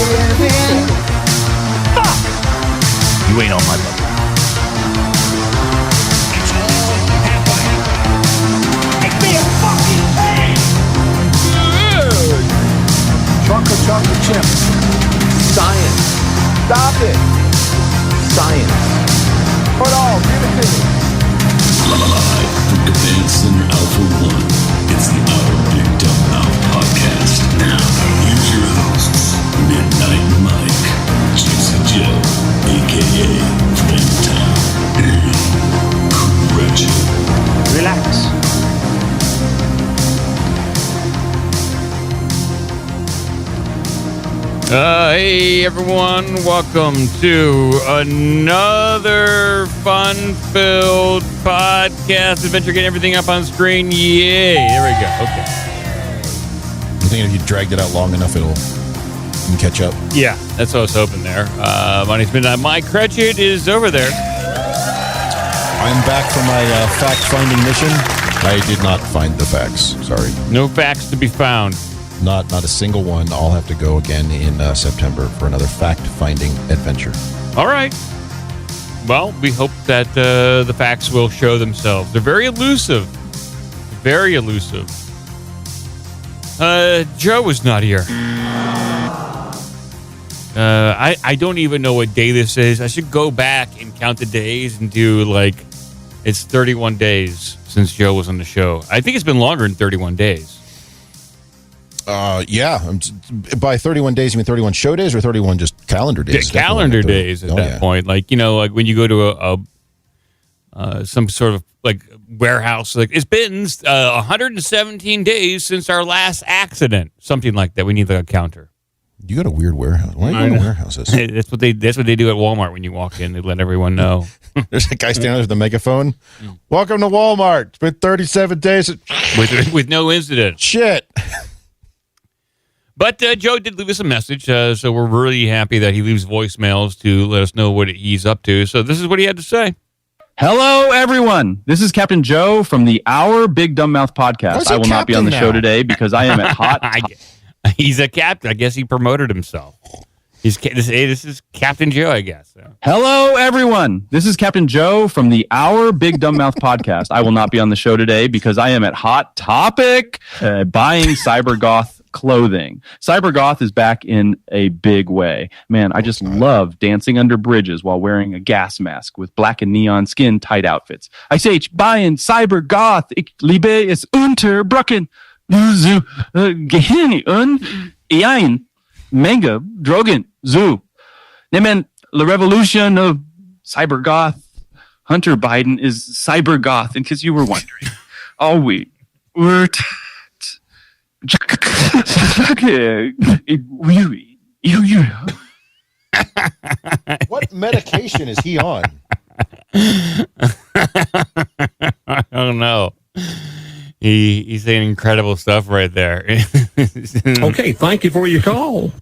living. Fuck! You ain't on my level. It's all happening. Make me a fucking pain. Chocolate chip. Science. Stop it. Science. Hold on, give it to me. Live from Command Center Alpha 1, it's the Our Big Dumb Mouth podcast. Now, here's your hosts, Midnight Mike, Juicy Joe, a.k.a. Friend Town, and Gretchen. Relax. Hey everyone, welcome to another fun-filled podcast adventure. Getting everything up on screen. Yay! There we go. Okay. You think if you dragged it out long enough, you can catch up? Yeah, that's what I was hoping there. My name's Midnight Mike. Cratchit is over there. I'm back from my fact-finding mission. I did not find the facts. Sorry. No facts to be found. Not a single one. I'll have to go again in September for another fact-finding adventure. All right. Well, we hope that the facts will show themselves. They're very elusive. Very elusive. Joe is not here. I don't even know what day this is. I should go back and count the days and do, it's 31 days since Joe was on the show. I think it's been longer than 31 days. Yeah. By 31 days, you mean 31 show days or 31 just calendar days? Yeah, calendar days at that point. Like when you go to some sort of warehouse, it's been 117 days since our last accident. Something like that. We need a counter. You got a weird warehouse. Why are you going to warehouses? That's what they do at Walmart when you walk in. They let everyone know. There's a guy standing there with a megaphone. Welcome to Walmart. It's been 37 days. With no incident. Shit. But Joe did leave us a message, so we're really happy that he leaves voicemails to let us know what he's up to. So this is what he had to say. Hello, everyone. This is Captain Joe from the Our Big Dumb Mouth podcast. I will not be on the show today because I am at hot. He's a captain. I guess he promoted himself. This is Captain Joe, I guess. So. Hello, everyone. This is Captain Joe from the Our Big Dumb Mouth podcast. I will not be on the show today because I am at Hot Topic buying cybergoth clothing. Cybergoth is back in a big way. Man, I just love dancing under bridges while wearing a gas mask with black and neon skin tight outfits. I say, ich buying Cybergoth. Ich liebe es unterbrochen. Gehirn und ein mega drogen zoo. Nee, man, the revolution of Cybergoth. Hunter Biden is Cybergoth. In case you were wondering. Oh, we were... What medication is he on? I don't know. He's saying incredible stuff right there. Okay, thank you for your call.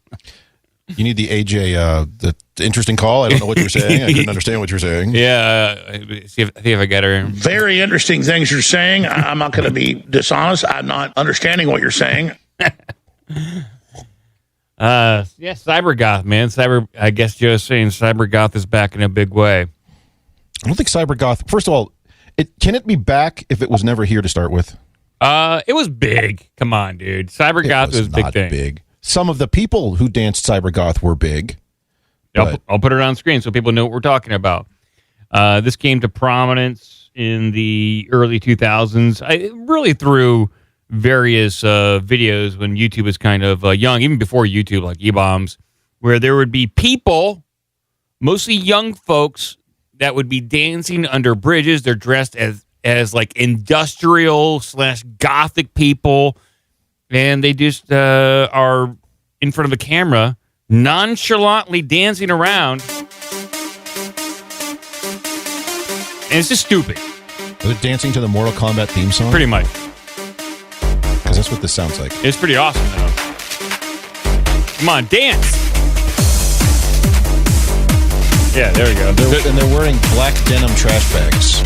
You need the AJ, the interesting call. I don't know what you're saying. I couldn't understand what you're saying. Yeah, see if I get her. Very interesting things you're saying. I'm not going to be dishonest. I'm not understanding what you're saying. Cybergoth, man. I guess Joe's saying Cybergoth is back in a big way. I don't think Cybergoth. First of all, can it be back if it was never here to start with? It was big. Come on, dude. Cybergoth was a big thing. Big. Some of the people who danced Cybergoth were big. I'll put it on screen so people know what we're talking about. This came to prominence in the early 2000s. Really through various videos when YouTube was kind of young, even before YouTube, like E-Bombs, where there would be people, mostly young folks, that would be dancing under bridges. They're dressed as like industrial / gothic people, and they just are in front of a camera nonchalantly dancing around, and it's just stupid. Are they dancing to the Mortal Kombat theme song? Pretty much. Because that's what this sounds like. It's pretty awesome, though. Come on, dance! Yeah, there we go. And they're wearing black denim trash bags.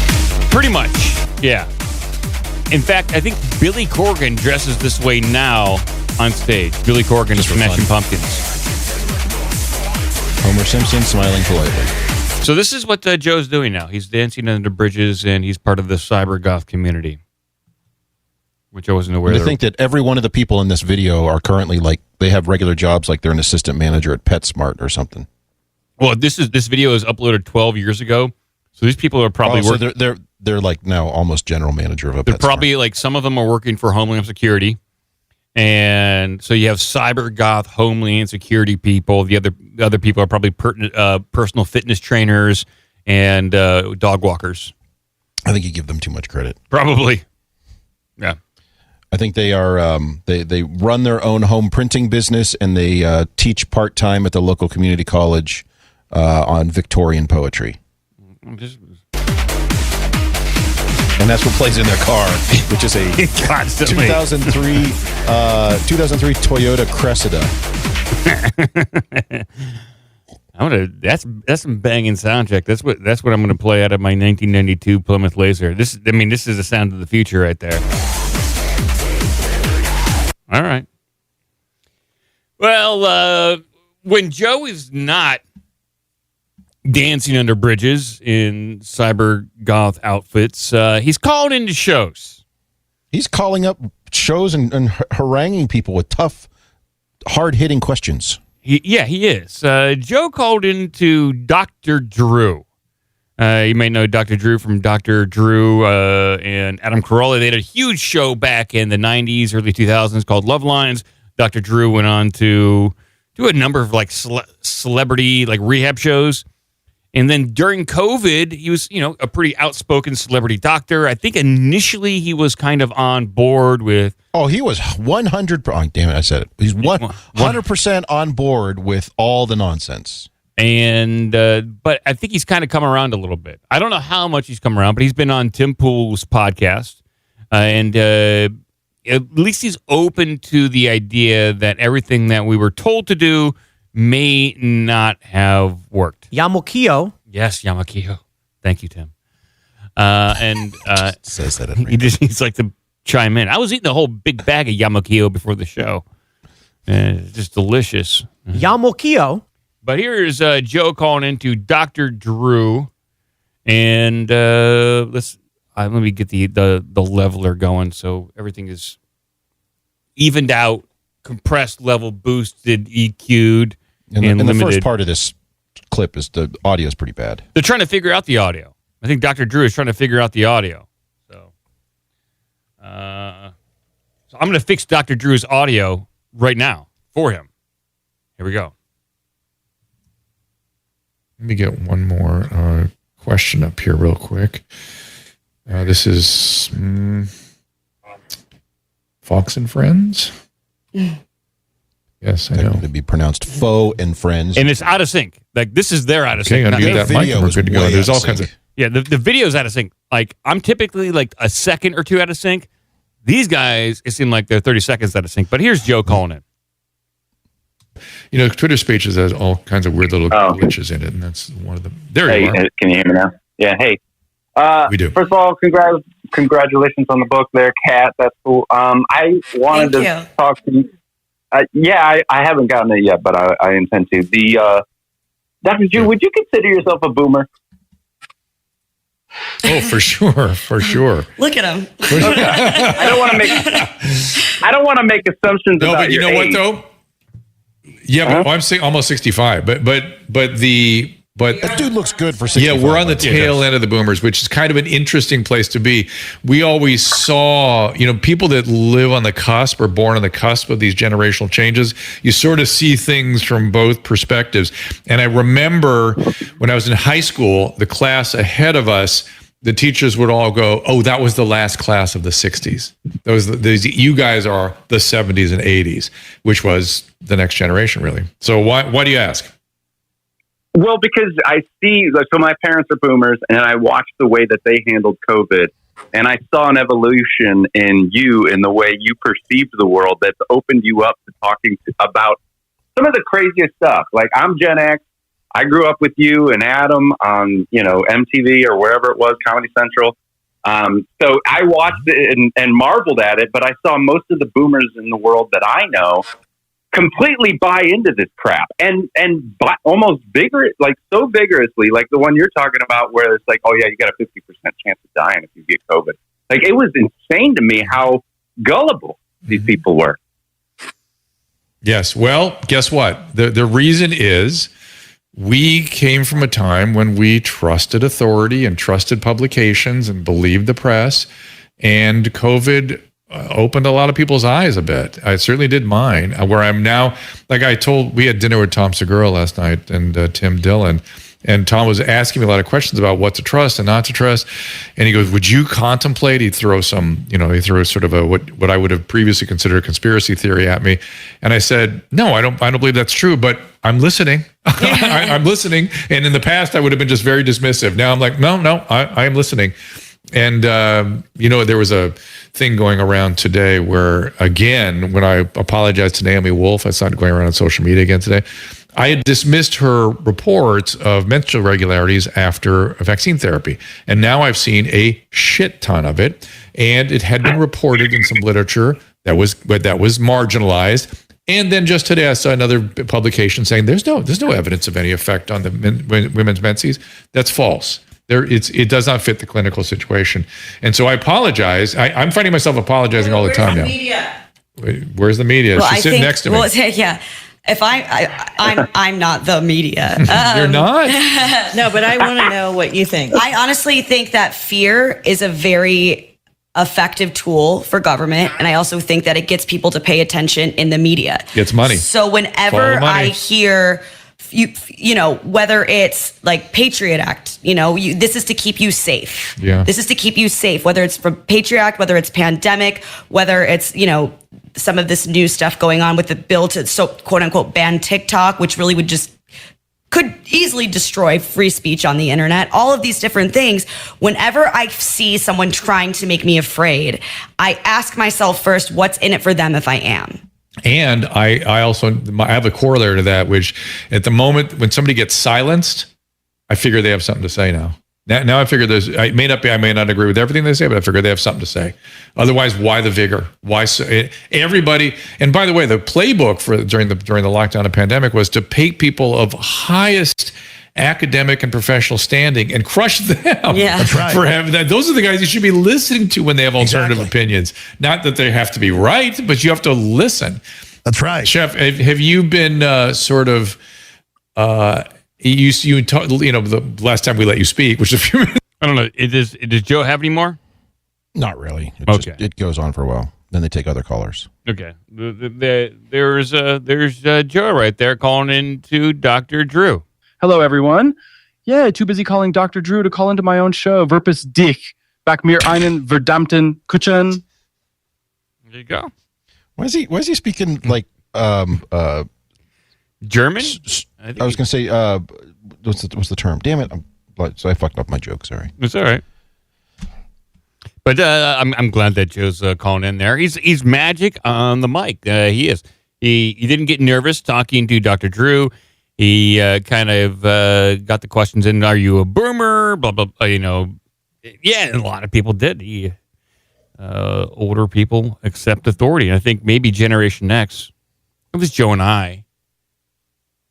Pretty much, yeah. In fact, I think Billy Corgan dresses this way now on stage. Billy Corgan is Smashing Pumpkins. Homer Simpson smiling politely. So this is what Joe's doing now. He's dancing under bridges, and he's part of the cybergoth community, which I wasn't aware of. I think that every one of the people in this video are currently like, they have regular jobs, like they're an assistant manager at PetSmart or something. Well, this video is uploaded 12 years ago, so these people are probably working. So they're like now almost general manager of a They're PetSmart. probably like, some of them are working for Homeland Security. And so you have cybergoth Homeland Security people. The other people are probably personal fitness trainers and dog walkers. I think you give them too much credit. Probably. Yeah. I think they are. They run their own home printing business, and they teach part-time at the local community college on Victorian poetry. And that's what plays in their car, which is a 2003 Toyota Cressida. That's some banging sound check. That's what I'm going to play out of my 1992 Plymouth Laser. This is the sound of the future right there. All right. Well, when Joe is not dancing under bridges in cyber goth outfits, he's calling into shows. He's calling up shows and haranguing people with tough, hard-hitting questions. He is. Joe called into Dr.Drew. You may know Dr. Drew from Dr. Drew and Adam Carolla. They had a huge show back in the 90s, early 2000s called Love Lines. Dr. Drew went on to do a number of like celebrity like rehab shows. And then during COVID, he was, a pretty outspoken celebrity doctor. I think initially he was kind of on board with... Oh, he was 100... Oh, damn it, I said it. He's 100% on board with all the nonsense. And but I think he's kind of come around a little bit. I don't know how much he's come around, but he's been on Tim Pool's podcast. And at least he's open to the idea that everything that we were told to do may not have worked. Yamakio. Yes, Yamakio. Thank you, Tim. Says that he's like to chime in. I was eating a whole big bag of Yamakio before the show. It's just delicious. Yamakio. But here is Joe calling into Dr. Drew, and let me get the leveler going so everything is evened out, compressed level, boosted, EQ'd, and the limited. first part of this clip is the audio is pretty bad. They're trying to figure out the audio. I think Dr. Drew is trying to figure out the audio. So I'm going to fix Dr. Drew's audio right now for him. Here we go. Let me get one more question up here real quick. This is Fox and Friends. Yes, I know. To be pronounced Foe and Friends. And it's out of sync. Like, this is their out of sync. sync. Okay, I'm that mic and we're good to go. There's all kinds of... Yeah, the video's out of sync. Like, I'm typically like a second or two out of sync. These guys, it seemed like they're 30 seconds out of sync. But here's Joe calling it. Twitter Spaces has all kinds of weird little glitches in it, and that's one of them. There you are. Can you hear me now? Yeah, hey. We do. First of all, congratulations on the book there, Kat. That's cool. I wanted to talk to you. I haven't gotten it yet, but I intend to. Dr. Drew, would you consider yourself a boomer? Oh, for sure. Look at him. I don't want to make assumptions about but you your know age. what though? Yeah, I'm almost 65, but that dude looks good for 65. Yeah, we're on the tail end of the boomers, which is kind of an interesting place to be. We always saw, people that live on the cusp or born on the cusp of these generational changes. You sort of see things from both perspectives. And I remember when I was in high school, the class ahead of us, the teachers would all go, "Oh, that was the last class of the 60s. You guys are the 70s and 80s," which was the next generation, really. So why do you ask? Well, because I see, so my parents are boomers, and I watched the way that they handled COVID, and I saw an evolution in you, in the way you perceived the world, that's opened you up to talking about some of the craziest stuff. Like, I'm Gen X. I grew up with you and Adam on, MTV or wherever it was, Comedy Central. So I watched it and marveled at it, but I saw most of the boomers in the world that I know completely buy into this crap and almost so vigorously, like the one you're talking about, where it's like, oh yeah, you got a 50% chance of dying if you get COVID. Like, it was insane to me how gullible these people were. Yes. Well, guess what? The reason is we came from a time when we trusted authority and trusted publications and believed the press, and COVID opened a lot of people's eyes a bit. I certainly did mine, where I'm now, like we had dinner with Tom Segura last night and Tim Dillon, and Tom was asking me a lot of questions about what to trust and not to trust. And he goes, would you contemplate, he threw sort of what I would have previously considered a conspiracy theory at me. And I said, no, I don't believe that's true, but I'm listening. I'm listening. And in the past, I would have been just very dismissive. Now I'm like, no, I am listening. And, there was a thing going around today where, again, when I apologized to Naomi Wolf, I started going around on social media again today. I had dismissed her reports of menstrual irregularities after vaccine therapy. And now I've seen a shit ton of it. And it had been reported in some literature that was marginalized. And then just today, I saw another publication saying there's no evidence of any effect on the women's menses. That's false. It does not fit the clinical situation. And so I apologize. I'm finding myself apologizing all the time now. Where's the media? Well, She's sitting next to me. Well, yeah. If I'm not the media. You're not? No, but I want to know what you think. I honestly think that fear is a very effective tool for government, and I also think that it gets people to pay attention in the media. Gets money. So whenever I hear, whether it's like Patriot Act, this is to keep you safe. Yeah. This is to keep you safe, whether it's from Patriot Act, whether it's pandemic, whether it's, some of this new stuff going on with the bill to quote unquote ban TikTok, which really could easily destroy free speech on the internet. All of these different things. Whenever I see someone trying to make me afraid, I ask myself first, what's in it for them if I am? And I have a corollary to that, which at the moment when somebody gets silenced, I figure they have something to say now. Now I figure I may not agree with everything they say, but I figure they have something to say. Otherwise, why the vigor? Why everybody? And by the way, the playbook during the lockdown and pandemic was to take people of highest academic and professional standing and crush them. Yeah, that's right. For having that, those are the guys you should be listening to when they have alternative opinions. Not that they have to be right, but you have to listen. That's right, Chef. Have you been sort of? The last time we let you speak, which is a few minutes. I don't know. Does Joe have any more? Not really. It goes on for a while. Then they take other callers. Okay. There's Joe right there calling in to Dr. Drew. Hello, everyone. Yeah, too busy calling Dr. Drew to call into my own show. Verpus dich. Back mir einen verdammten Kutschen. There you go. Why is he speaking like German? I was going to say, what's the term? Damn it! So I fucked up my joke. Sorry. It's all right. But I'm glad that Joe's calling in there. He's magic on the mic. He is. He didn't get nervous talking to Dr. Drew. He kind of got the questions in. Are you a boomer? Blah blah. Yeah, and a lot of people did. Older people accept authority. And I think maybe Generation X. It was Joe and I.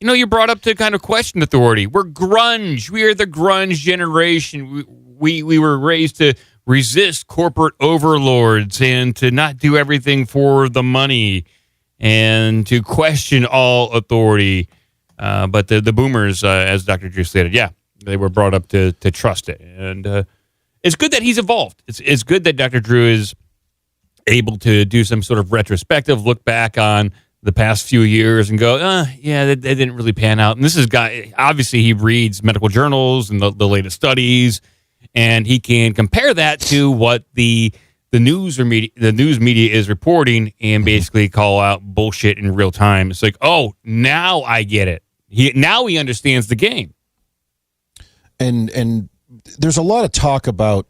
You're brought up to kind of question authority. We're grunge. We are the grunge generation. We were raised to resist corporate overlords and to not do everything for the money and to question all authority. But the boomers, as Dr. Drew stated, yeah, they were brought up to trust it. And it's good that he's evolved. It's good that Dr. Drew is able to do some sort of retrospective look back on the past few years and go, yeah, that didn't really pan out. And this is obviously he reads medical journals and the latest studies, and he can compare that to what the news media is reporting and basically call out bullshit in real time. It's like, oh, now I get it. Now he understands the game. And there's a lot of talk about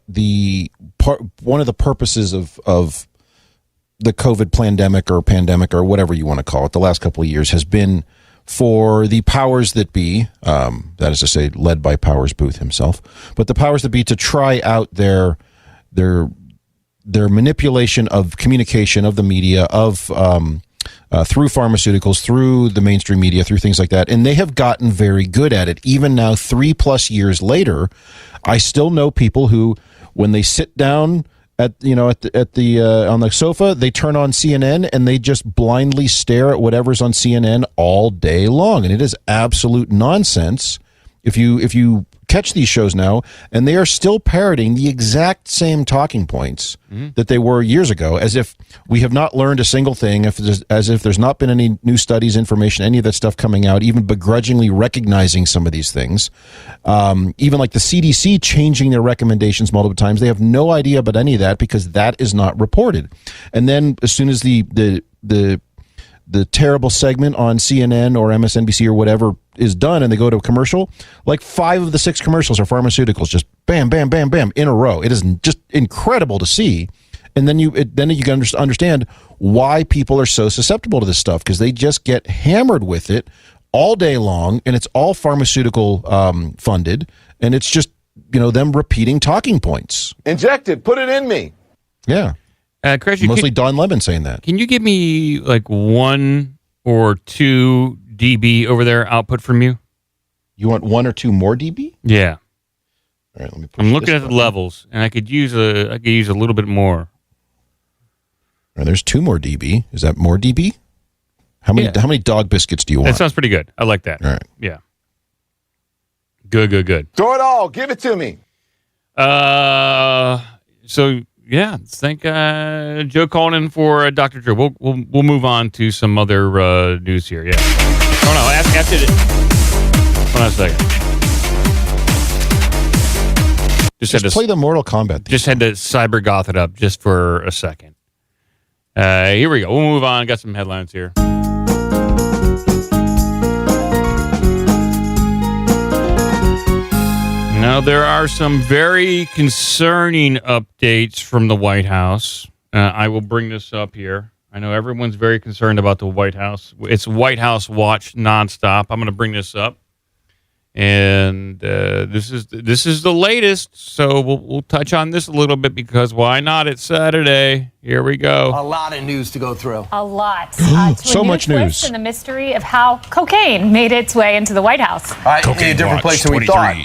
one of the purposes of the COVID pandemic or whatever you want to call it, the last couple of years has been for the powers that be, that is to say, led by Powers Booth himself, but the powers that be to try out their manipulation of communication, of the media, of through pharmaceuticals, through the mainstream media, through things like that. And they have gotten very good at it. Even now, 3+ years later, I still know people who, when they sit down on the sofa, they turn on CNN and they just blindly stare at whatever's on CNN all day long. And it is absolute nonsense. If you catch these shows now, and they are still parroting the exact same talking points that they were years ago, as if we have not learned a single thing, as if there's not been any new studies, information, any of that stuff coming out, even begrudgingly recognizing some of these things. Even like the CDC changing their recommendations multiple times. They have no idea about any of that because that is not reported. And then as soon as the terrible segment on CNN or MSNBC or whatever is done and they go to a commercial, like 5 of the 6 commercials are pharmaceuticals, just bam, bam, bam, bam, in a row. It is just incredible to see. And then you can understand why people are so susceptible to this stuff, because they just get hammered with it all day long, and it's all pharmaceutical funded, and it's just, them repeating talking points. Inject it. Put it in me. Yeah. Crash, mostly Don Lemon saying that. Can you give me like 1 or 2 dB over there output from you? You want 1 or 2 more dB? Yeah. All right, let me push I'm looking at the button. levels, and I could use a little bit more. All right, there's 2 more dB. Is that more dB? How many dog biscuits do you want? That sounds pretty good. I like that. All right. Yeah. Good. Throw it all. Give it to me. So yeah, thank Joe calling in for Dr. Drew. We'll move on to some other news here. Yeah. Oh no, after this. Hold on a second. Just play the Mortal Kombat. Just had to cybergoth it up just for a second. Here we go. We'll move on. Got some headlines here. Now, there are some very concerning updates from the White House. I will bring this up here. I know everyone's very concerned about the White House. It's White House Watch nonstop. I'm going to bring this up. And this is the latest, so we'll touch on this a little bit because why not? It's Saturday. Here we go. A lot of news to go through. A lot. So much news. And the mystery of how cocaine made its way into the White House. All right, in a different place than we thought.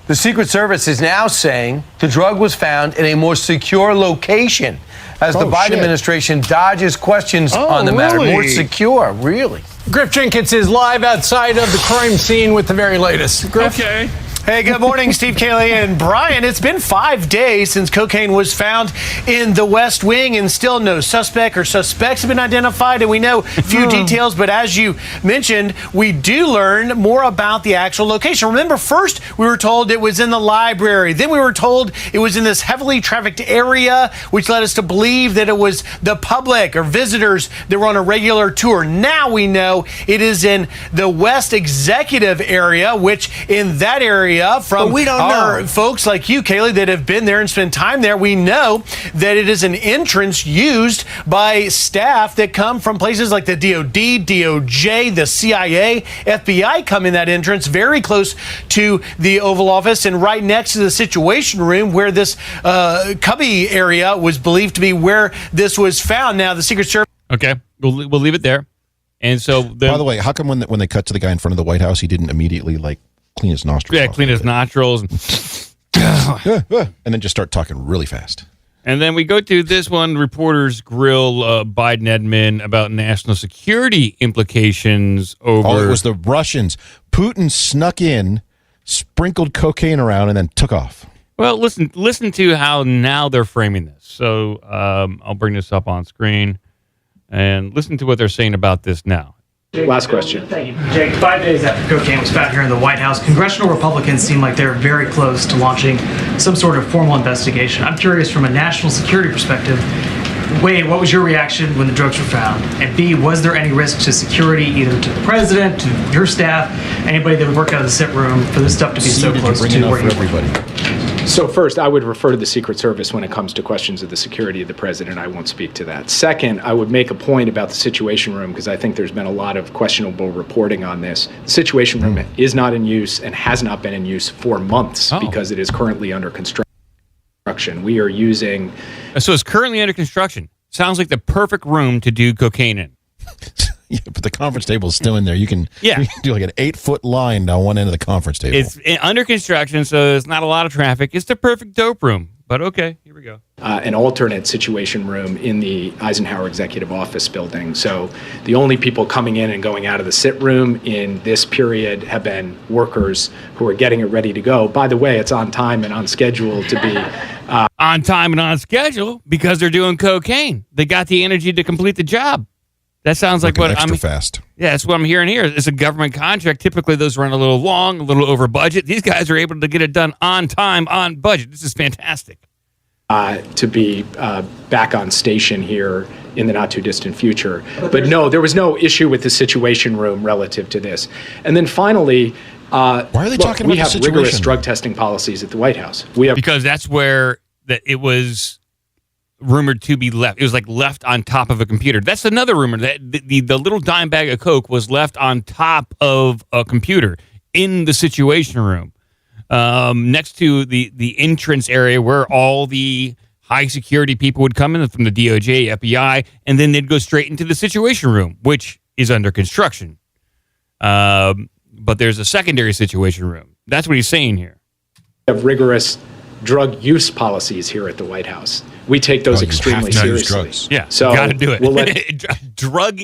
The Secret Service is now saying the drug was found in a more secure location as the Biden administration dodges questions on the matter. More secure, really. Griff Jenkins is live outside of the crime scene with the very latest. Griff? Okay. Hey, good morning, Steve, Kaylee, and Brian. It's been 5 days since cocaine was found in the West Wing, and still no suspect or suspects have been identified, and we know few details, but as you mentioned, we do learn more about the actual location. Remember, first we were told it was in the library, then we were told it was in this heavily trafficked area, which led us to believe that it was the public or visitors that were on a regular tour. Now we know it is in the West Executive area, which in that area, from our folks like you, Kaylee, that have been there and spent time there, we know that it is an entrance used by staff that come from places like the DOD, DOJ, the CIA, FBI come in that entrance, very close to the Oval Office and right next to the Situation Room where this cubby area was believed to be where this was found. Now, the Secret Service... Okay, we'll leave it there. And so... By the way, how come when they cut to the guy in front of the White House, he didn't immediately, clean his nostrils? Yeah, clean his nostrils. And then just start talking really fast. And then we go to this one. Reporters grill Biden admin about national security implications over... Oh, it was the Russians. Putin snuck in, sprinkled cocaine around, and then took off. Well, listen to how now they're framing this. So I'll bring this up on screen and listen to what they're saying about this now. Last question. Thank you. Jake, 5 days after cocaine was found here in the White House, congressional Republicans seem like they're very close to launching some sort of formal investigation. I'm curious, from a national security perspective, Wade, what was your reaction when the drugs were found? And B, was there any risk to security, either to the president, to your staff, anybody that would work out of the sit room, for this stuff to be so close to where you everybody? So first, I would refer to the Secret Service when it comes to questions of the security of the president. I won't speak to that. Second, I would make a point about the Situation Room because I think there's been a lot of questionable reporting on this. The Situation Room is not in use and has not been in use for months because it is currently under construction. We are using... So it's currently under construction. Sounds like the perfect room to do cocaine in. Yeah, but the conference table is still in there. You can do like an 8-foot line down one end of the conference table. It's under construction, so there's not a lot of traffic. It's the perfect dope room. But okay, here we go. An alternate situation room in the Eisenhower Executive Office building. So the only people coming in and going out of the sit room in this period have been workers who are getting it ready to go. By the way, it's on time and on schedule to be... on time and on schedule because they're doing cocaine. They got the energy to complete the job. That sounds like what extra fast. Yeah, that's what I'm hearing here. It's a government contract. Typically, those run a little long, a little over budget. These guys are able to get it done on time, on budget. This is fantastic. To be back on station here in the not too distant future. But no, there was no issue with the situation room relative to this. And then finally, why are they talking about we have the situation rigorous room? drug testing policies at the White House. We have because that's where it was rumored to be left. It was like left on top of a computer. That's another rumor that the little dime bag of Coke was left on top of a computer in the situation room, next to the entrance area where all the high security people would come in from the DOJ, FBI, and then they'd go straight into the situation room, which is under construction. But there's a secondary situation room. That's what he's saying here. We have rigorous drug use policies here at the White House. We take those extremely seriously. Yeah, so got to do it. We'll let drug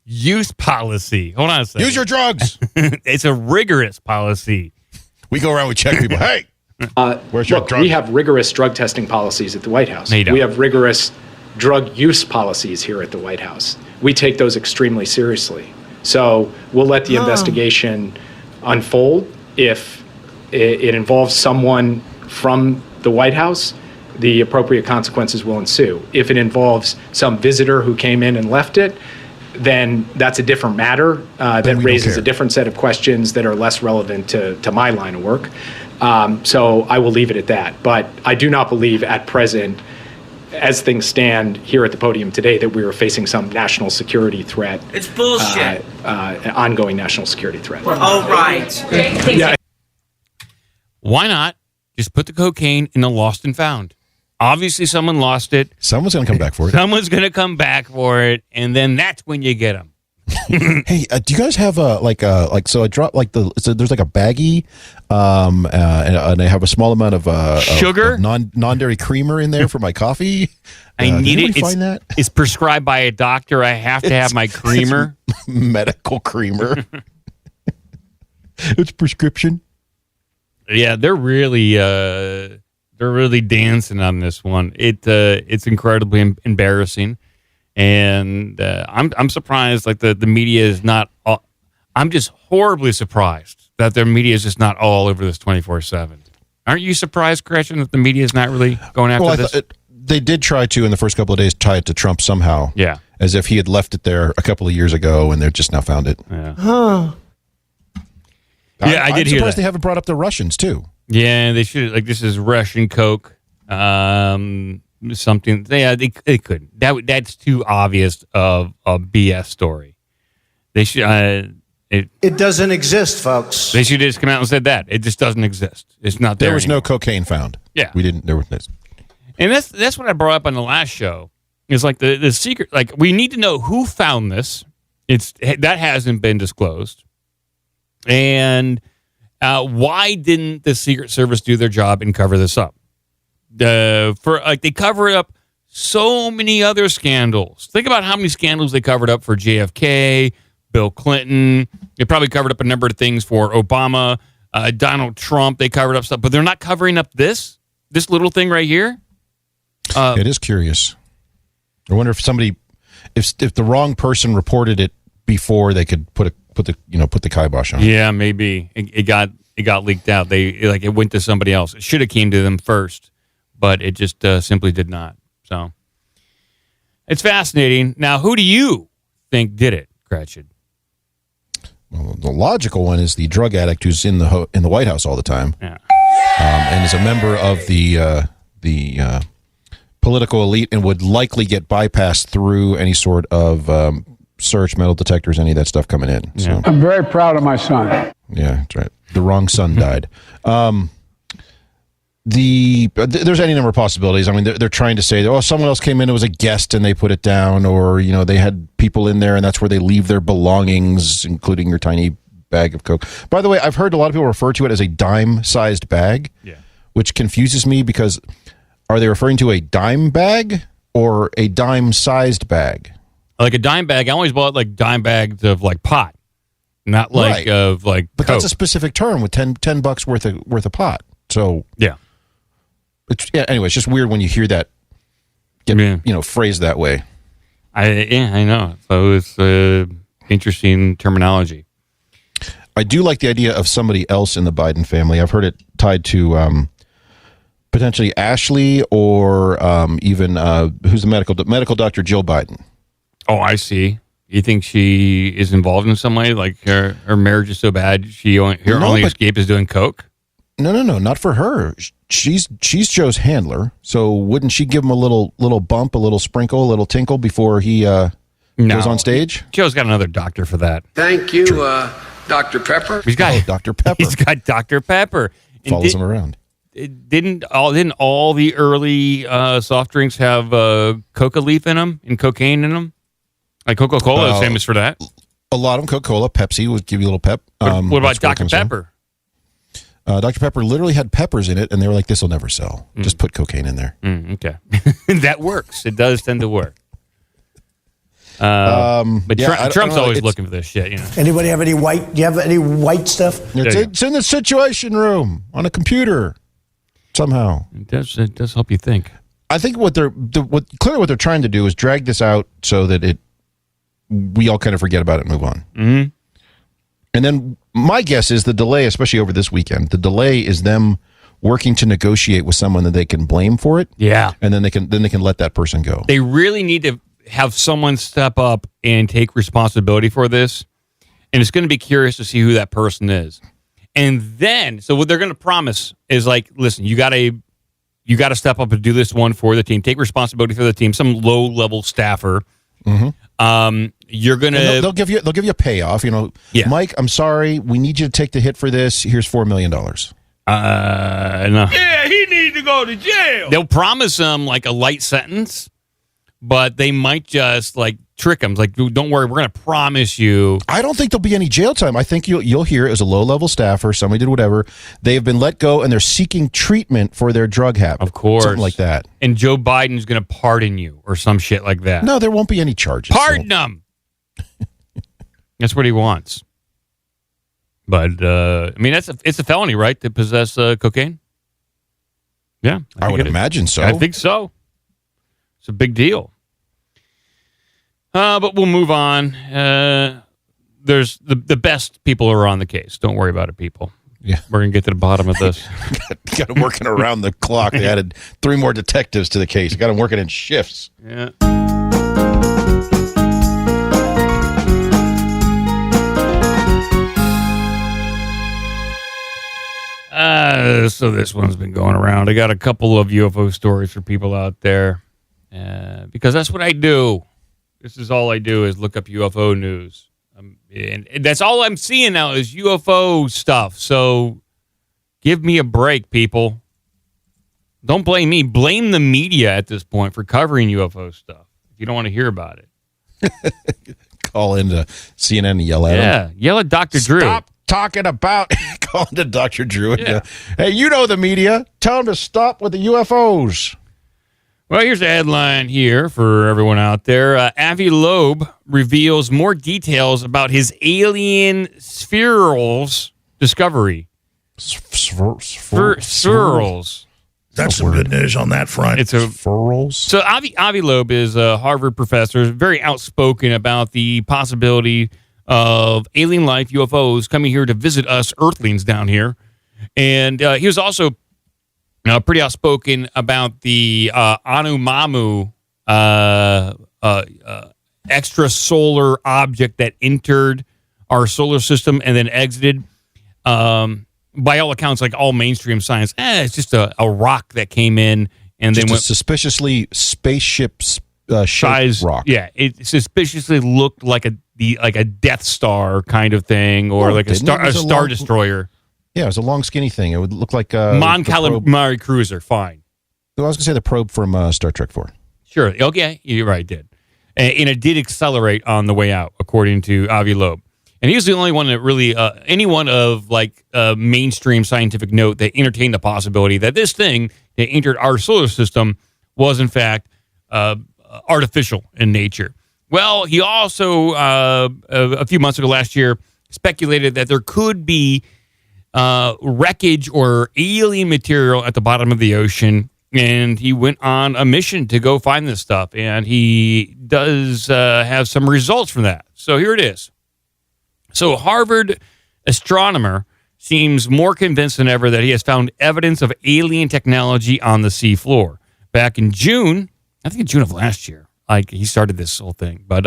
use policy. Hold on a second. Use your drugs. It's a rigorous policy. We go around, we check people. Hey, where's your drugs? We have rigorous drug testing policies at the White House. No, you don't. We have rigorous drug use policies here at the White House. We take those extremely seriously. So we'll let the investigation unfold. If it involves someone from the White House, the appropriate consequences will ensue. If it involves some visitor who came in and left it, then that's a different matter that raises a different set of questions that are less relevant to my line of work. So I will leave it at that. But I do not believe at present, as things stand here at the podium today, that we are facing some national security threat. It's bullshit. Ongoing national security threat. Oh, right. Yeah. Why not just put the cocaine in the lost and found? Obviously, someone lost it. Someone's going to come back for it. Someone's going to come back for it, and then that's when you get them. Hey, do you guys have so I dropped there's like a baggie, and I have a small amount of sugar, of non-dairy creamer in there for my coffee. I need it. Find that? It's prescribed by a doctor. I have to have my creamer. It's medical creamer. It's prescription. Yeah, they're really dancing on this one. It's incredibly embarrassing. And I'm surprised, like the media is not. I'm just horribly surprised that their media is just not all over this 24/7. Aren't you surprised, Gretchen, that the media is not really going after this? They did try to in the first couple of days tie it to Trump somehow. Yeah, as if he had left it there a couple of years ago, and they've just now found it. Yeah, I did hear hear that. They haven't brought up the Russians too. Yeah, they should. Like, this is Russian Coke. Something. Yeah, they couldn't. That's too obvious of a BS story. They should. It doesn't exist, folks. They should have just come out and said that. It just doesn't exist. It's not there. There was anymore. no cocaine found. Yeah, we didn't. There was. And that's what I brought up on the last show. Is like the secret. Like, we need to know who found this. That hasn't been disclosed. And why didn't the Secret Service do their job and cover this up? They covered up so many other scandals. Think about how many scandals they covered up for JFK, Bill Clinton. They probably covered up a number of things for Obama, Donald Trump. They covered up stuff, but they're not covering up this little thing right here. It is curious. I wonder if if the wrong person reported it before they could put the kibosh on. Yeah, maybe it got leaked out. It went to somebody else. It should have came to them first, but it just simply did not. So it's fascinating. Now, who do you think did it, Gretchen? Well, the logical one is the drug addict who's in the White House all the time, and is a member of the political elite, and would likely get bypassed through any sort of search, metal detectors, any of that stuff coming in. Yeah. So. I'm very proud of my son. Yeah, that's right. The wrong son died. there's any number of possibilities. I mean, they're trying to say, someone else came in, it was a guest, and they put it down, or they had people in there, and that's where they leave their belongings, including your tiny bag of Coke. By the way, I've heard a lot of people refer to it as a dime-sized bag, which confuses me because are they referring to a dime bag or a dime-sized bag? Like a dime bag, I always bought like dime bags of like pot, not like of like. But Coke. that's a specific term with $10 worth of pot. So yeah. Anyway, it's just weird when you hear that get phrased that way. I know. So it's interesting terminology. I do like the idea of somebody else in the Biden family. I've heard it tied to potentially Ashley or even who's the medical doctor, Jill Biden. Oh, I see. You think she is involved in some way? Like her marriage is so bad, her only escape is doing coke? No, not for her. She's Joe's handler, so wouldn't she give him a little bump, a little sprinkle, a little tinkle before he goes on stage? Joe's got another doctor for that. Thank you, Dr. Pepper. He's got Dr. Pepper. He's got Dr. Pepper. Follows him around. Didn't all the early soft drinks have coca leaf in them and cocaine in them? Like Coca-Cola is famous for that. A lot of them, Coca-Cola, Pepsi would give you a little pep. What about Dr. Pepper? Dr. Pepper literally had peppers in it, and they were like, this will never sell. Just put cocaine in there. Okay. That works. It does tend to work. But Trump's always looking for this shit. Anybody have any white? Do you have any white stuff? It's in the Situation Room on a computer somehow. It does help you think. I think what they're trying to do is drag this out so that we all kind of forget about it and move on. Mm-hmm. And then my guess is the delay, especially over this weekend, the delay is them working to negotiate with someone that they can blame for it. Yeah. And then they can let that person go. They really need to have someone step up and take responsibility for this. And it's going to be curious to see who that person is. And then, so what they're going to promise is like, listen, you got to step up and do this one for the team. Take responsibility for the team. Some low-level staffer. Mm-hmm. You're gonna. They'll give you a payoff. Yeah. Mike, I'm sorry. We need you to take the hit for this. Here's $4 million. No. Yeah, he needs to go to jail. They'll promise him like a light sentence, but they might just like trick him. Like, don't worry, we're going to promise you. I don't think there'll be any jail time. I think you'll hear it as a low-level staffer. Somebody did whatever. They have been let go, and they're seeking treatment for their drug habit. Of course. Something like that. And Joe Biden's going to pardon you or some shit like that. No, there won't be any charges. Pardon him. That's what he wants. But, I mean, it's a felony, right, to possess cocaine? Yeah. I would imagine so. I think so. It's a big deal. But we'll move on. There's the best people are on the case. Don't worry about it, people. Yeah, we're gonna get to the bottom of this. got them working around the clock. They added 3 more detectives to the case. Got them working in shifts. Yeah. So this one's been going around. I got a couple of UFO stories for people out there, because that's what I do. This is all I do is look up UFO news. And that's all I'm seeing now is UFO stuff. So give me a break, people. Don't blame me. Blame the media at this point for covering UFO stuff if you don't want to hear about it. Call into CNN and yell at him. Yeah, yell at Dr. Drew. Stop talking about call into Dr. Drew. And, hey, you know the media. Tell them to stop with the UFOs. Well, here's a headline here for everyone out there. Avi Loeb reveals more details about his alien Spherules discovery. Spherules. That's some good news on that front. It's a Spherules. So Avi Loeb is a Harvard professor, very outspoken about the possibility of alien life, UFOs, coming here to visit us Earthlings down here. And he was also pretty outspoken about the Anumamu extrasolar object that entered our solar system and then exited. By all accounts, like all mainstream science, it's just a rock that came in and just then went suspiciously spaceship size rock. Yeah, it suspiciously looked like a Death Star kind of thing, or like a star destroyer. Yeah, it was a long, skinny thing. It would look like Mon Calamari cruiser. Fine. I was going to say the probe from Star Trek 4. Sure. Okay. You're right. It did. And it did accelerate on the way out, according to Avi Loeb. And he was the only one that really, anyone of mainstream scientific note that entertained the possibility that this thing that entered our solar system was in fact artificial in nature. Well, he also, a few months ago last year, speculated that there could be wreckage or alien material at the bottom of the ocean. And he went on a mission to go find this stuff. And he does have some results from that. So here it is. So Harvard astronomer seems more convinced than ever that he has found evidence of alien technology on the seafloor. Back in June, I think in June of last year, he started this whole thing. But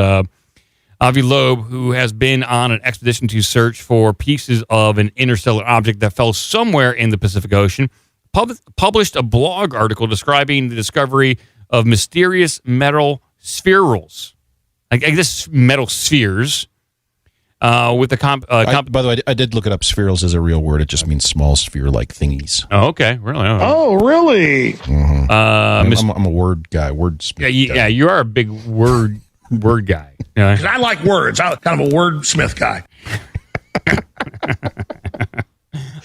Avi Loeb, who has been on an expedition to search for pieces of an interstellar object that fell somewhere in the Pacific Ocean, published a blog article describing the discovery of mysterious metal spherules. I guess metal spheres. With the by the way, I did look it up. Spherules is a real word. It just means small sphere-like thingies. Oh, okay. Really? Oh, really? Mm-hmm. I'm a word guy. Wordsmith. Yeah, you are a big word guy. Because I like words. I'm kind of a wordsmith guy.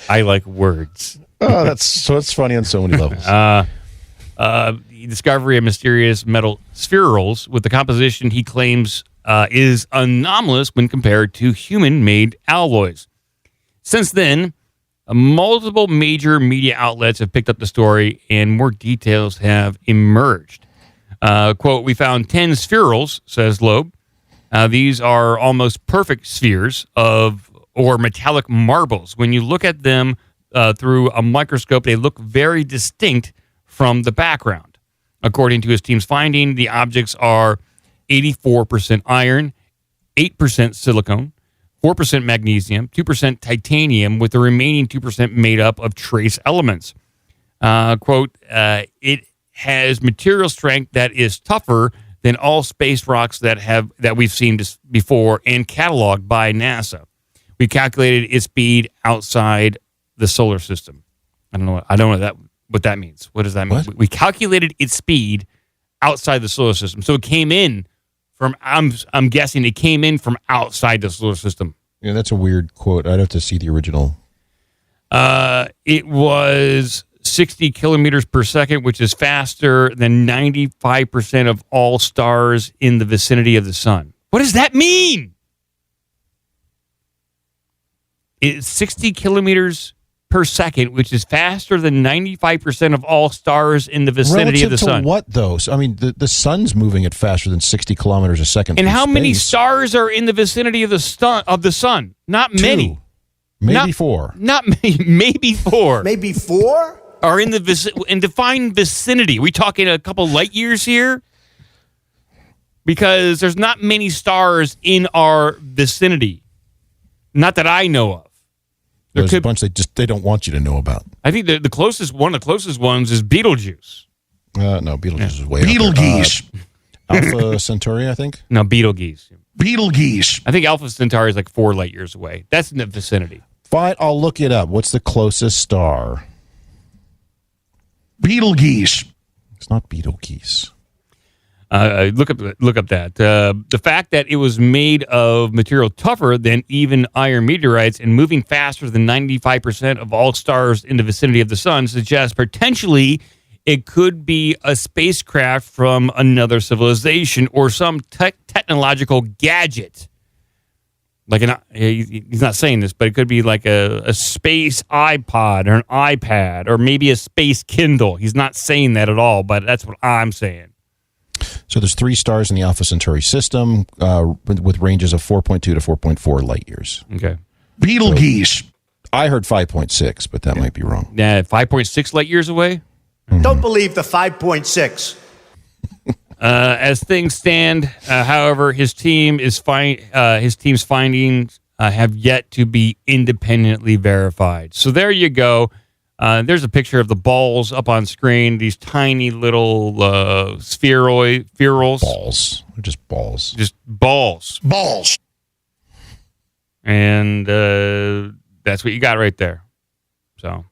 I like words. Oh, it's funny on so many levels. The discovery of mysterious metal spherules with the composition he claims is anomalous when compared to human-made alloys. Since then, multiple major media outlets have picked up the story, and more details have emerged. Quote, "We found 10 spherules," says Loeb. These are almost perfect spheres or metallic marbles. When you look at them through a microscope, they look very distinct from the background. According to his team's finding, the objects are 84% iron, 8% silicone, 4% magnesium, 2% titanium, with the remaining 2% made up of trace elements. Quote, "It has material strength that is tougher than all space rocks that we've seen before and cataloged by NASA. We calculated its speed outside the solar system." I don't know what that means. What does that mean? We calculated its speed outside the solar system. So it came in from, I'm guessing it came in from outside the solar system. Yeah, that's a weird quote. I'd have to see the original. It was 60 kilometers per second, which is faster than 95% of all stars in the vicinity of the sun. What does that mean? It's 60 kilometers per second, which is faster than 95% of all stars in the vicinity of the sun. To what, though? So, I mean, the sun's moving at faster than 60 kilometers a second. And how space. many stars are in the vicinity of the sun? Not many. Maybe four. Maybe four. Maybe four? Are in in defined vicinity. We talking a couple light years here? Because there's not many stars in our vicinity. Not that I know of. There's a bunch they don't want you to know about. I think one of the closest ones is Betelgeuse. No, Betelgeuse is way Betelgeuse. Alpha Centauri, I think. No, Betelgeuse. Betelgeuse. I think Alpha Centauri is like 4 light years away. That's in the vicinity. Fine, I'll look it up. What's the closest star? Betelgeuse. It's not Betelgeuse. Look up that. The fact that it was made of material tougher than even iron meteorites and moving faster than 95% of all stars in the vicinity of the sun suggests potentially it could be a spacecraft from another civilization or some technological gadget. He's not saying this, but it could be like a space iPod or an iPad or maybe a space Kindle. He's not saying that at all, but that's what I'm saying. So there's 3 stars in the Alpha Centauri system with ranges of 4.2 to 4.4 light years. Okay. Betelgeuse. So I heard 5.6, but that might be wrong. Yeah, 5.6 light years away? Mm-hmm. Don't believe the 5.6. As things stand, however, his team's findings have yet to be independently verified. So there you go. There's a picture of the balls up on screen. These tiny little spherules. Balls. They're just balls. Just balls. Balls. And that's what you got right there. So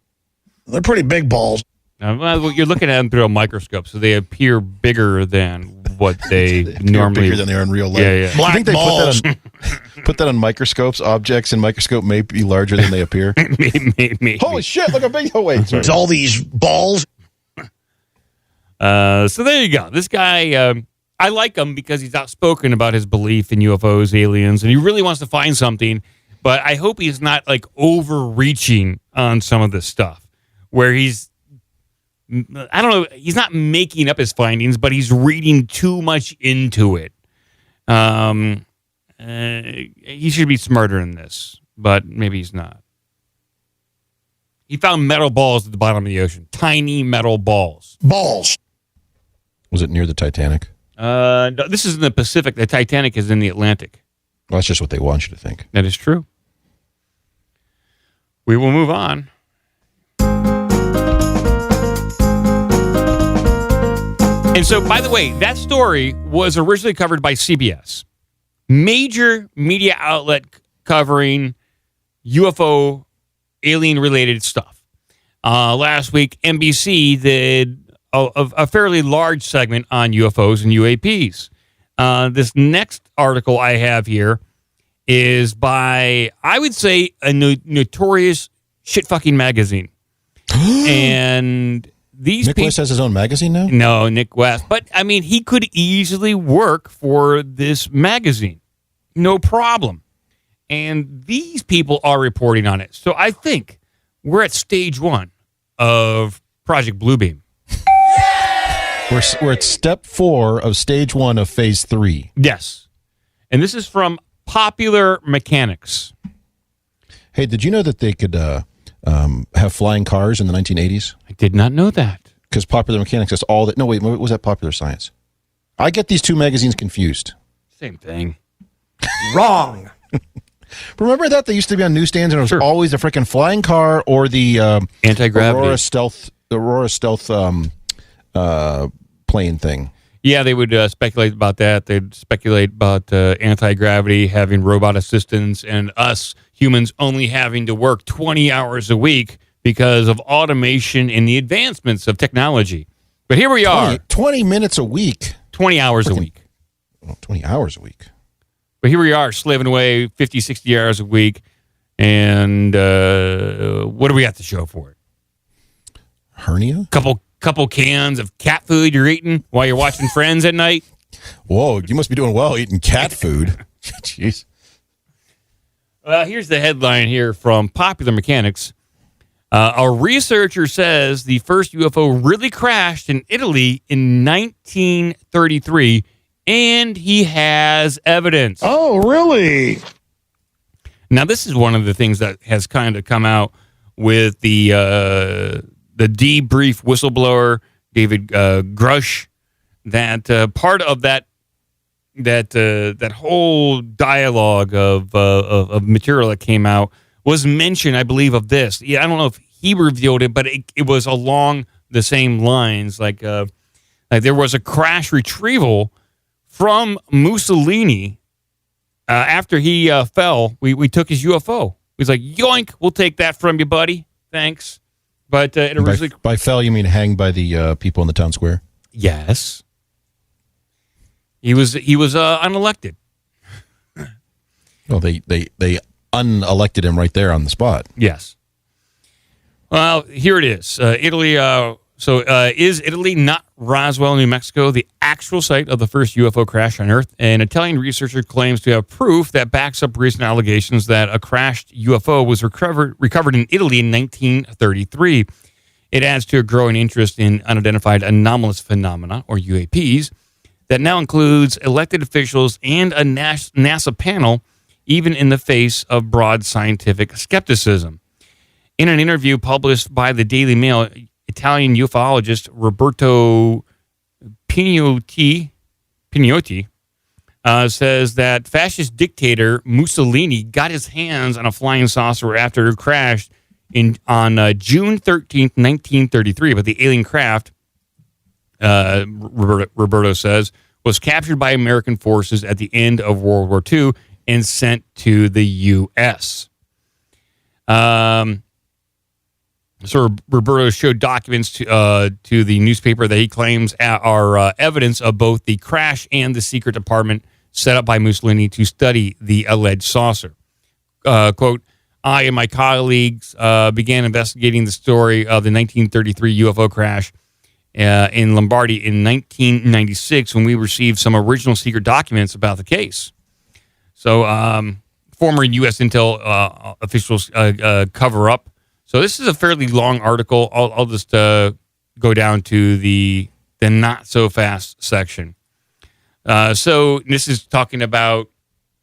they're pretty big balls. Well, you're looking at them through a microscope, so they appear bigger than what they normally. Bigger than they are in real life. Yeah. I think they put that on microscopes. Objects in microscope may be larger than they appear. Maybe. Holy shit! Look how big. Oh wait, sorry. It's all these balls. So there you go. This guy, I like him because he's outspoken about his belief in UFOs, aliens, and he really wants to find something. But I hope he's not like overreaching on some of this stuff, where he's, I don't know, he's not making up his findings, but he's reading too much into it. He should be smarter than this, but maybe he's not. He found metal balls at the bottom of the ocean. Tiny metal balls. Balls. Was it near the Titanic? No, this is in the Pacific. The Titanic is in the Atlantic. Well, that's just what they want you to think. That is true. We will move on. And so, by the way, that story was originally covered by CBS. Major media outlet covering UFO alien-related stuff. Last week, NBC did a fairly large segment on UFOs and UAPs. This next article I have here is by, I would say, a notorious shit-fucking magazine. And these Nick West has his own magazine now? No, Nick West. But, I mean, he could easily work for this magazine. No problem. And these people are reporting on it. So I think we're at stage 1 of Project Bluebeam. We're at step 4 of stage 1 of phase 3. Yes. And this is from Popular Mechanics. Hey, did you know that they could have flying cars in the 1980s? I did not know that. Because Popular Mechanics is all that. No, wait, what was that? Popular Science? I get these two magazines confused. Same thing. Wrong. Remember that? They used to be on newsstands, and it was always a freaking flying car or the anti-gravity Aurora Stealth plane thing. Yeah, they would speculate about that. They'd speculate about anti-gravity, having robot assistants, and us humans only having to work 20 hours a week because of automation and the advancements of technology. But here we are. 20 minutes a week. 20 hours a week. 20 hours a week. But here we are, slaving away 50, 60 hours a week. And what do we have to show for it? Hernia? Couple cans of cat food you're eating while you're watching Friends at night. Whoa, you must be doing well eating cat food. Jeez. Well, here's the headline here from Popular Mechanics. A researcher says the first UFO really crashed in Italy in 1933, and he has evidence. Oh, really? Now, this is one of the things that has kind of come out with the debrief whistleblower, David Grush, that part of that whole dialogue of material that came out was mention, I believe, of this. Yeah, I don't know if he revealed it, but it was along the same lines. Like there was a crash retrieval from Mussolini after he fell. We took his UFO. He's like, yoink, we'll take that from you, buddy. Thanks. But it originally by fell, you mean hanged by the people in the town square? Yes. He was unelected. Well, they unelected him right there on the spot. Yes. Well, here it is. Italy. Is Italy, not Roswell, New Mexico, the actual site of the first UFO crash on Earth? An Italian researcher claims to have proof that backs up recent allegations that a crashed UFO was recovered in Italy in 1933. It adds to a growing interest in unidentified anomalous phenomena, or UAPs, that now includes elected officials and a NASA panel, even in the face of broad scientific skepticism. In an interview published by the Daily Mail, Italian ufologist Roberto Pignotti says that fascist dictator Mussolini got his hands on a flying saucer after it crashed on June 13th, 1933. But the alien craft, Roberto says, was captured by American forces at the end of World War II and sent to the U.S. So Roberto showed documents to the newspaper that he claims are evidence of both the crash and the secret department set up by Mussolini to study the alleged saucer. Quote, I and my colleagues began investigating the story of the 1933 UFO crash in Lombardy in 1996 when we received some original secret documents about the case. So former U.S. Intel officials cover up. So this is a fairly long article. I'll just go down to the not so fast section. So this is talking about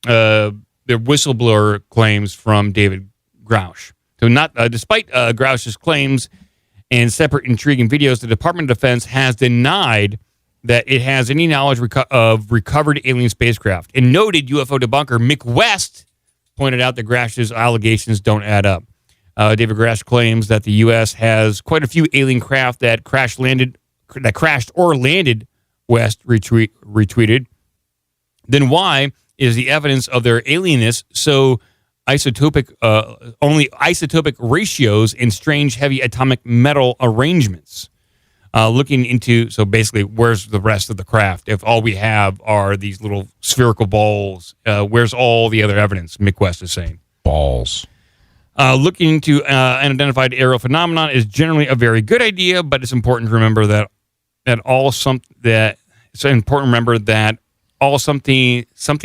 the whistleblower claims from David Grouch. So despite Grouch's claims and separate intriguing videos, the Department of Defense has denied that it has any knowledge of recovered alien spacecraft. And noted UFO debunker Mick West pointed out that Grouch's allegations don't add up. David Grouch claims that the U.S. has quite a few alien craft that crashed or landed. West retweeted. Then why is the evidence of their alienness so only isotopic ratios and strange heavy atomic metal arrangements? Looking into, so basically, where's the rest of the craft? If all we have are these little spherical balls, where's all the other evidence? Mick West is saying. Balls. Looking into unidentified aerial phenomenon is generally a very good idea, but it's important to remember that something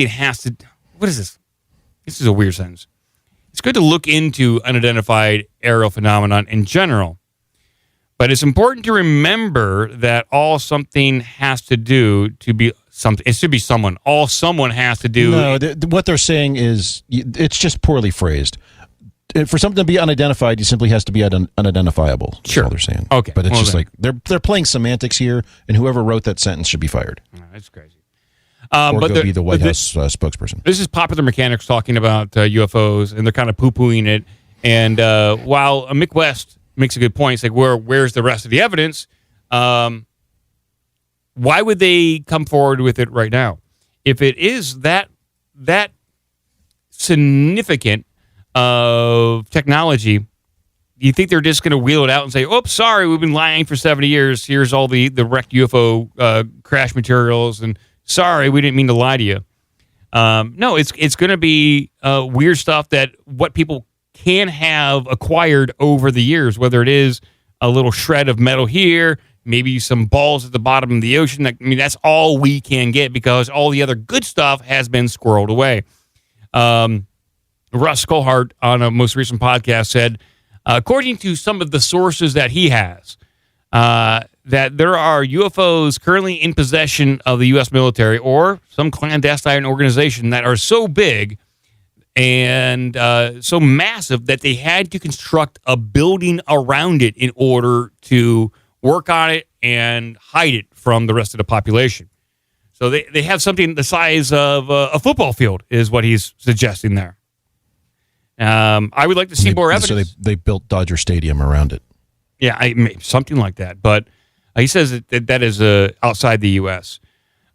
has to. What is this? This is a weird sentence. It's good to look into unidentified aerial phenomenon in general, but it's important to remember that all something has to do to be something. It should be someone. All someone has to do. No, what they're saying is it's just poorly phrased. For something to be unidentified, it simply has to be unidentifiable. That's all they're saying. Okay. But it's just like they're playing semantics here, and whoever wrote that sentence should be fired. That's crazy. Or go be the White House spokesperson. This is Popular Mechanics talking about UFOs, and they're kind of poo-pooing it. And while Mick West makes a good point, it's like, where's the rest of the evidence? Why would they come forward with it right now? If it is that significant of technology, do you think they're just going to wheel it out and say, "Oh, sorry, we've been lying for 70 years. Here's all the wrecked UFO crash materials, and sorry, we didn't mean to lie to you." No, it's going to be weird stuff that what people can have acquired over the years, whether it is a little shred of metal here, maybe some balls at the bottom of the ocean. That's all we can get because all the other good stuff has been squirreled away. Russ Colhart on a most recent podcast said, according to some of the sources that he has, that there are UFOs currently in possession of the U.S. military or some clandestine organization that are so big and so massive that they had to construct a building around it in order to work on it and hide it from the rest of the population. So they have something the size of a football field is what he's suggesting there. I would like to see more evidence. So they built Dodger Stadium around it. Yeah, something like that. But he says that is outside the U.S.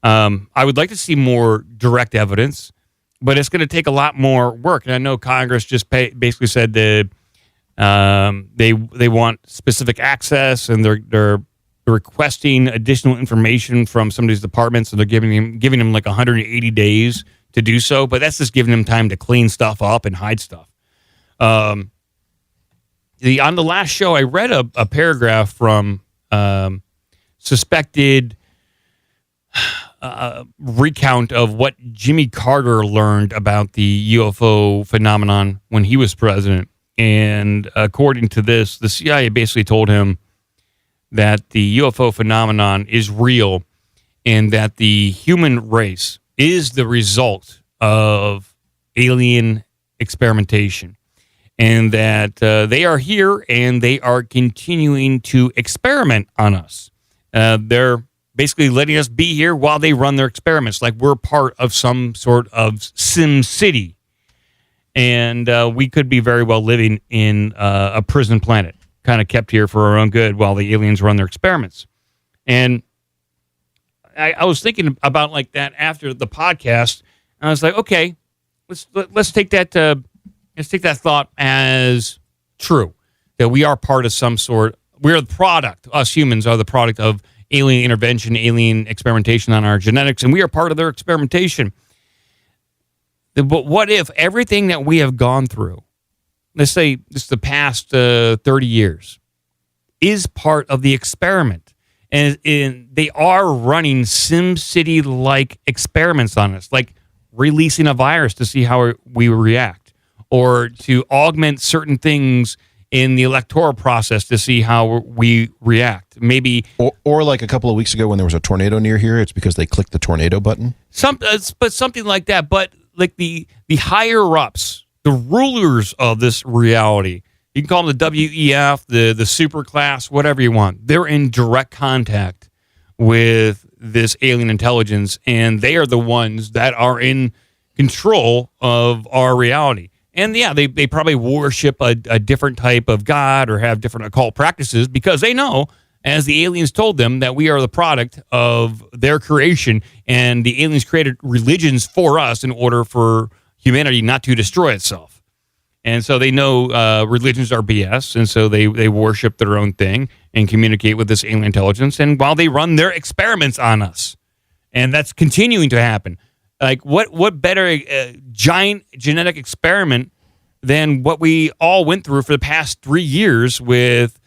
I would like to see more direct evidence, but it's going to take a lot more work. And I know Congress just basically said that they want specific access, and they're requesting additional information from some of these departments, and they're giving them like 180 days to do so. But that's just giving them time to clean stuff up and hide stuff. On the last show, I read a paragraph from suspected recount of what Jimmy Carter learned about the UFO phenomenon when he was president. And according to this, the CIA basically told him that the UFO phenomenon is real and that the human race is the result of alien experimentation, and that they are here and they are continuing to experiment on us. They're basically letting us be here while they run their experiments, like we're part of some sort of Sim City. And we could be very well living in a prison planet, kind of kept here for our own good while the aliens run their experiments. And I was thinking about like that after the podcast. I was like, okay, let's take that thought as true, that we are part of some sort. We're the product. Us humans are the product of alien intervention, alien experimentation on our genetics, and we are part of their experimentation. But what if everything that we have gone through, let's say just the past 30 years, is part of the experiment? And they are running SimCity-like experiments on us, like releasing a virus to see how we react, or to augment certain things in the electoral process to see how we react. Maybe, or like a couple of weeks ago when there was a tornado near here, it's because they clicked the tornado button. But something like that. But like the higher ups, the rulers of this reality, you can call them the WEF, the super class, whatever you want. They're in direct contact with this alien intelligence, and they are the ones that are in control of our reality. And yeah, they probably worship a different type of god or have different occult practices because they know, as the aliens told them, that we are the product of their creation, and the aliens created religions for us in order for humanity not to destroy itself. And so they know religions are BS, and so they worship their own thing and communicate with this alien intelligence, and while they run their experiments on us. And that's continuing to happen. Like, what better giant genetic experiment than what we all went through for the past 3 years with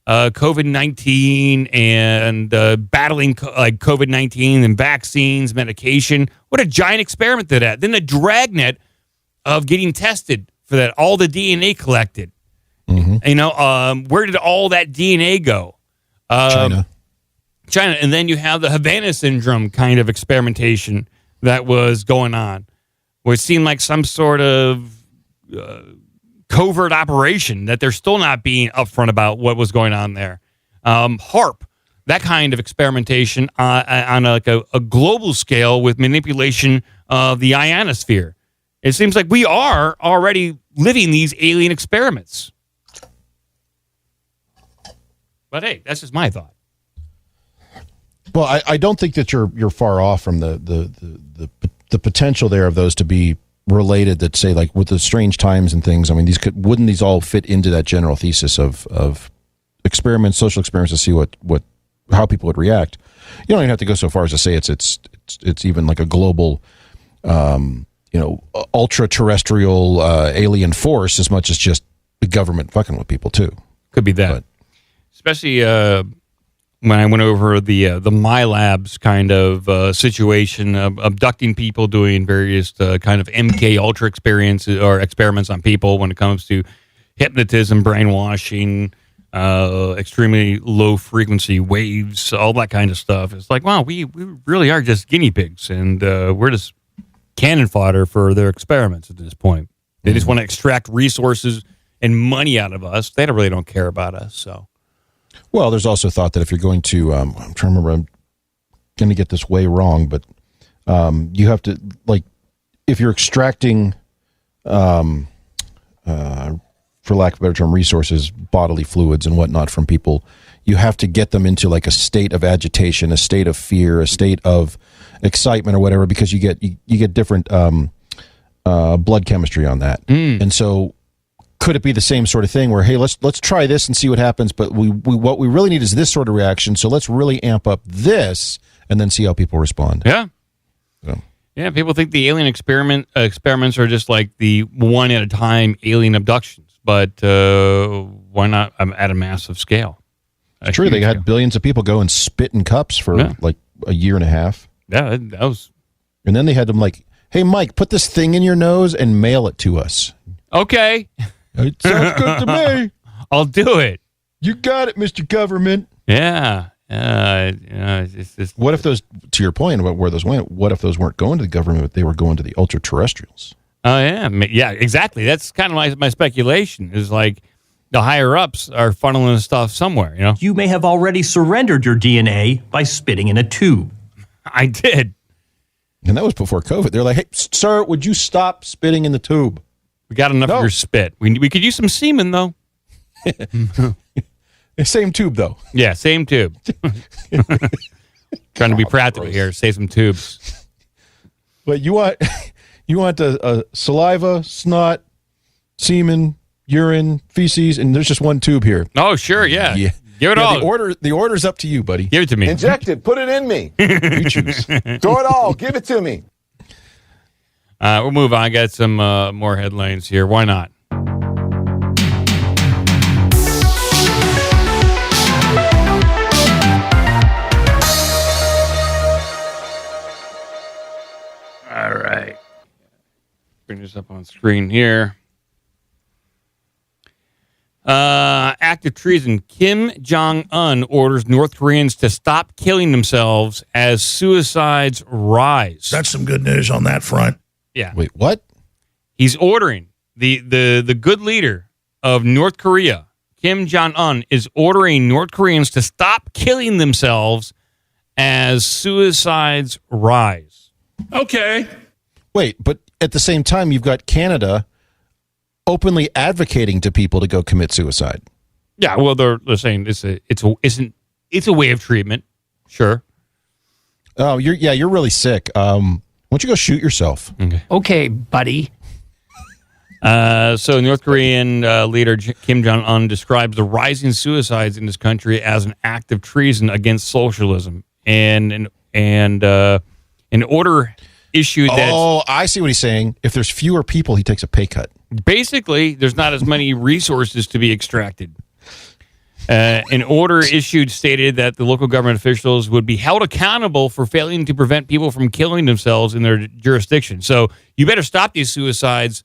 COVID-19 and battling COVID-19 and vaccines, medication. What a giant experiment that. Then the dragnet of getting tested for that, all the DNA collected. Mm-hmm. You know, where did all that DNA go? China. And then you have the Havana syndrome kind of experimentation that was going on, where it seemed like some sort of covert operation that they're still not being upfront about what was going on there. HARP, that kind of experimentation on a global scale with manipulation of the ionosphere. It seems like we are already living these alien experiments. But hey, that's just my thought. Well, I don't think that you're far off from the potential there of those to be related. That say, like with the strange times and things. I mean, wouldn't these all fit into that general thesis of experiments, social experiments, to see how people would react? You don't even have to go so far as to say it's even like a global, ultra terrestrial alien force, as much as just the government fucking with people too. Could be that, especially. When I went over the MyLabs kind of situation of abducting people, doing various kind of MK Ultra experiences or experiments on people when it comes to hypnotism, brainwashing, extremely low frequency waves, all that kind of stuff. It's like, wow, we really are just guinea pigs, and we're just cannon fodder for their experiments at this point. They just want to extract resources and money out of us. They really don't care about us, so. Well, there's also thought that if you're going to, I'm trying to remember, I'm going to get this way wrong, but you have to, like, if you're extracting, for lack of a better term, resources, bodily fluids and whatnot from people, you have to get them into like a state of agitation, a state of fear, a state of excitement or whatever, because you get different blood chemistry on that. And so could it be the same sort of thing where, hey, let's try this and see what happens, but what we really need is this sort of reaction, so let's really amp up this and then see how people respond. Yeah. So. Yeah, people think the alien experiments are just like the one at a time alien abductions, but why not at a massive scale? It's true. They had billions of people go and spit in cups for like a year and a half. Yeah, that was. And then they had them like, hey, Mike, put this thing in your nose and mail it to us. Okay. It sounds good to me. I'll do it. You got it, Mr. Government. Yeah. It's just, what if those, to your point about where those went, what if those weren't going to the government, but they were going to the ultra-terrestrials? Oh, yeah. Yeah, exactly. That's kind of my speculation, is like the higher-ups are funneling stuff somewhere, you know? You may have already surrendered your DNA by spitting in a tube. I did. And that was before COVID. They're like, hey, sir, would you stop spitting in the tube? We got enough of your spit. We could use some semen, though. Same tube, though. Yeah, same tube. Trying to be practical here. Save some tubes. But you want a saliva, snot, semen, urine, feces, and there's just one tube here. Oh, sure, yeah. Give it all. The order's up to you, buddy. Give it to me. Inject it. Put it in me. You choose. Throw it all. Give it to me. We'll move on. I got some more headlines here. Why not? All right. Bring this up on screen here. Act of treason. Kim Jong-un orders North Koreans to stop killing themselves as suicides rise. That's some good news on that front. Yeah. Wait, what? He's ordering the good leader of North Korea, Kim Jong-un, is ordering North Koreans to stop killing themselves as suicides rise. Okay. Wait, but at the same time, you've got Canada openly advocating to people to go commit suicide. Yeah, well, they're saying it's a way of treatment. Sure. Oh, you're really sick. Why don't you go shoot yourself? Okay, buddy. So North Korean leader Kim Jong-un describes the rising suicides in this country as an act of treason against socialism, and an order issued that. Oh, I see what he's saying. If there's fewer people, he takes a pay cut. Basically, there's not as many resources to be extracted. An order issued stated that the local government officials would be held accountable for failing to prevent people from killing themselves in their jurisdiction. So you better stop these suicides,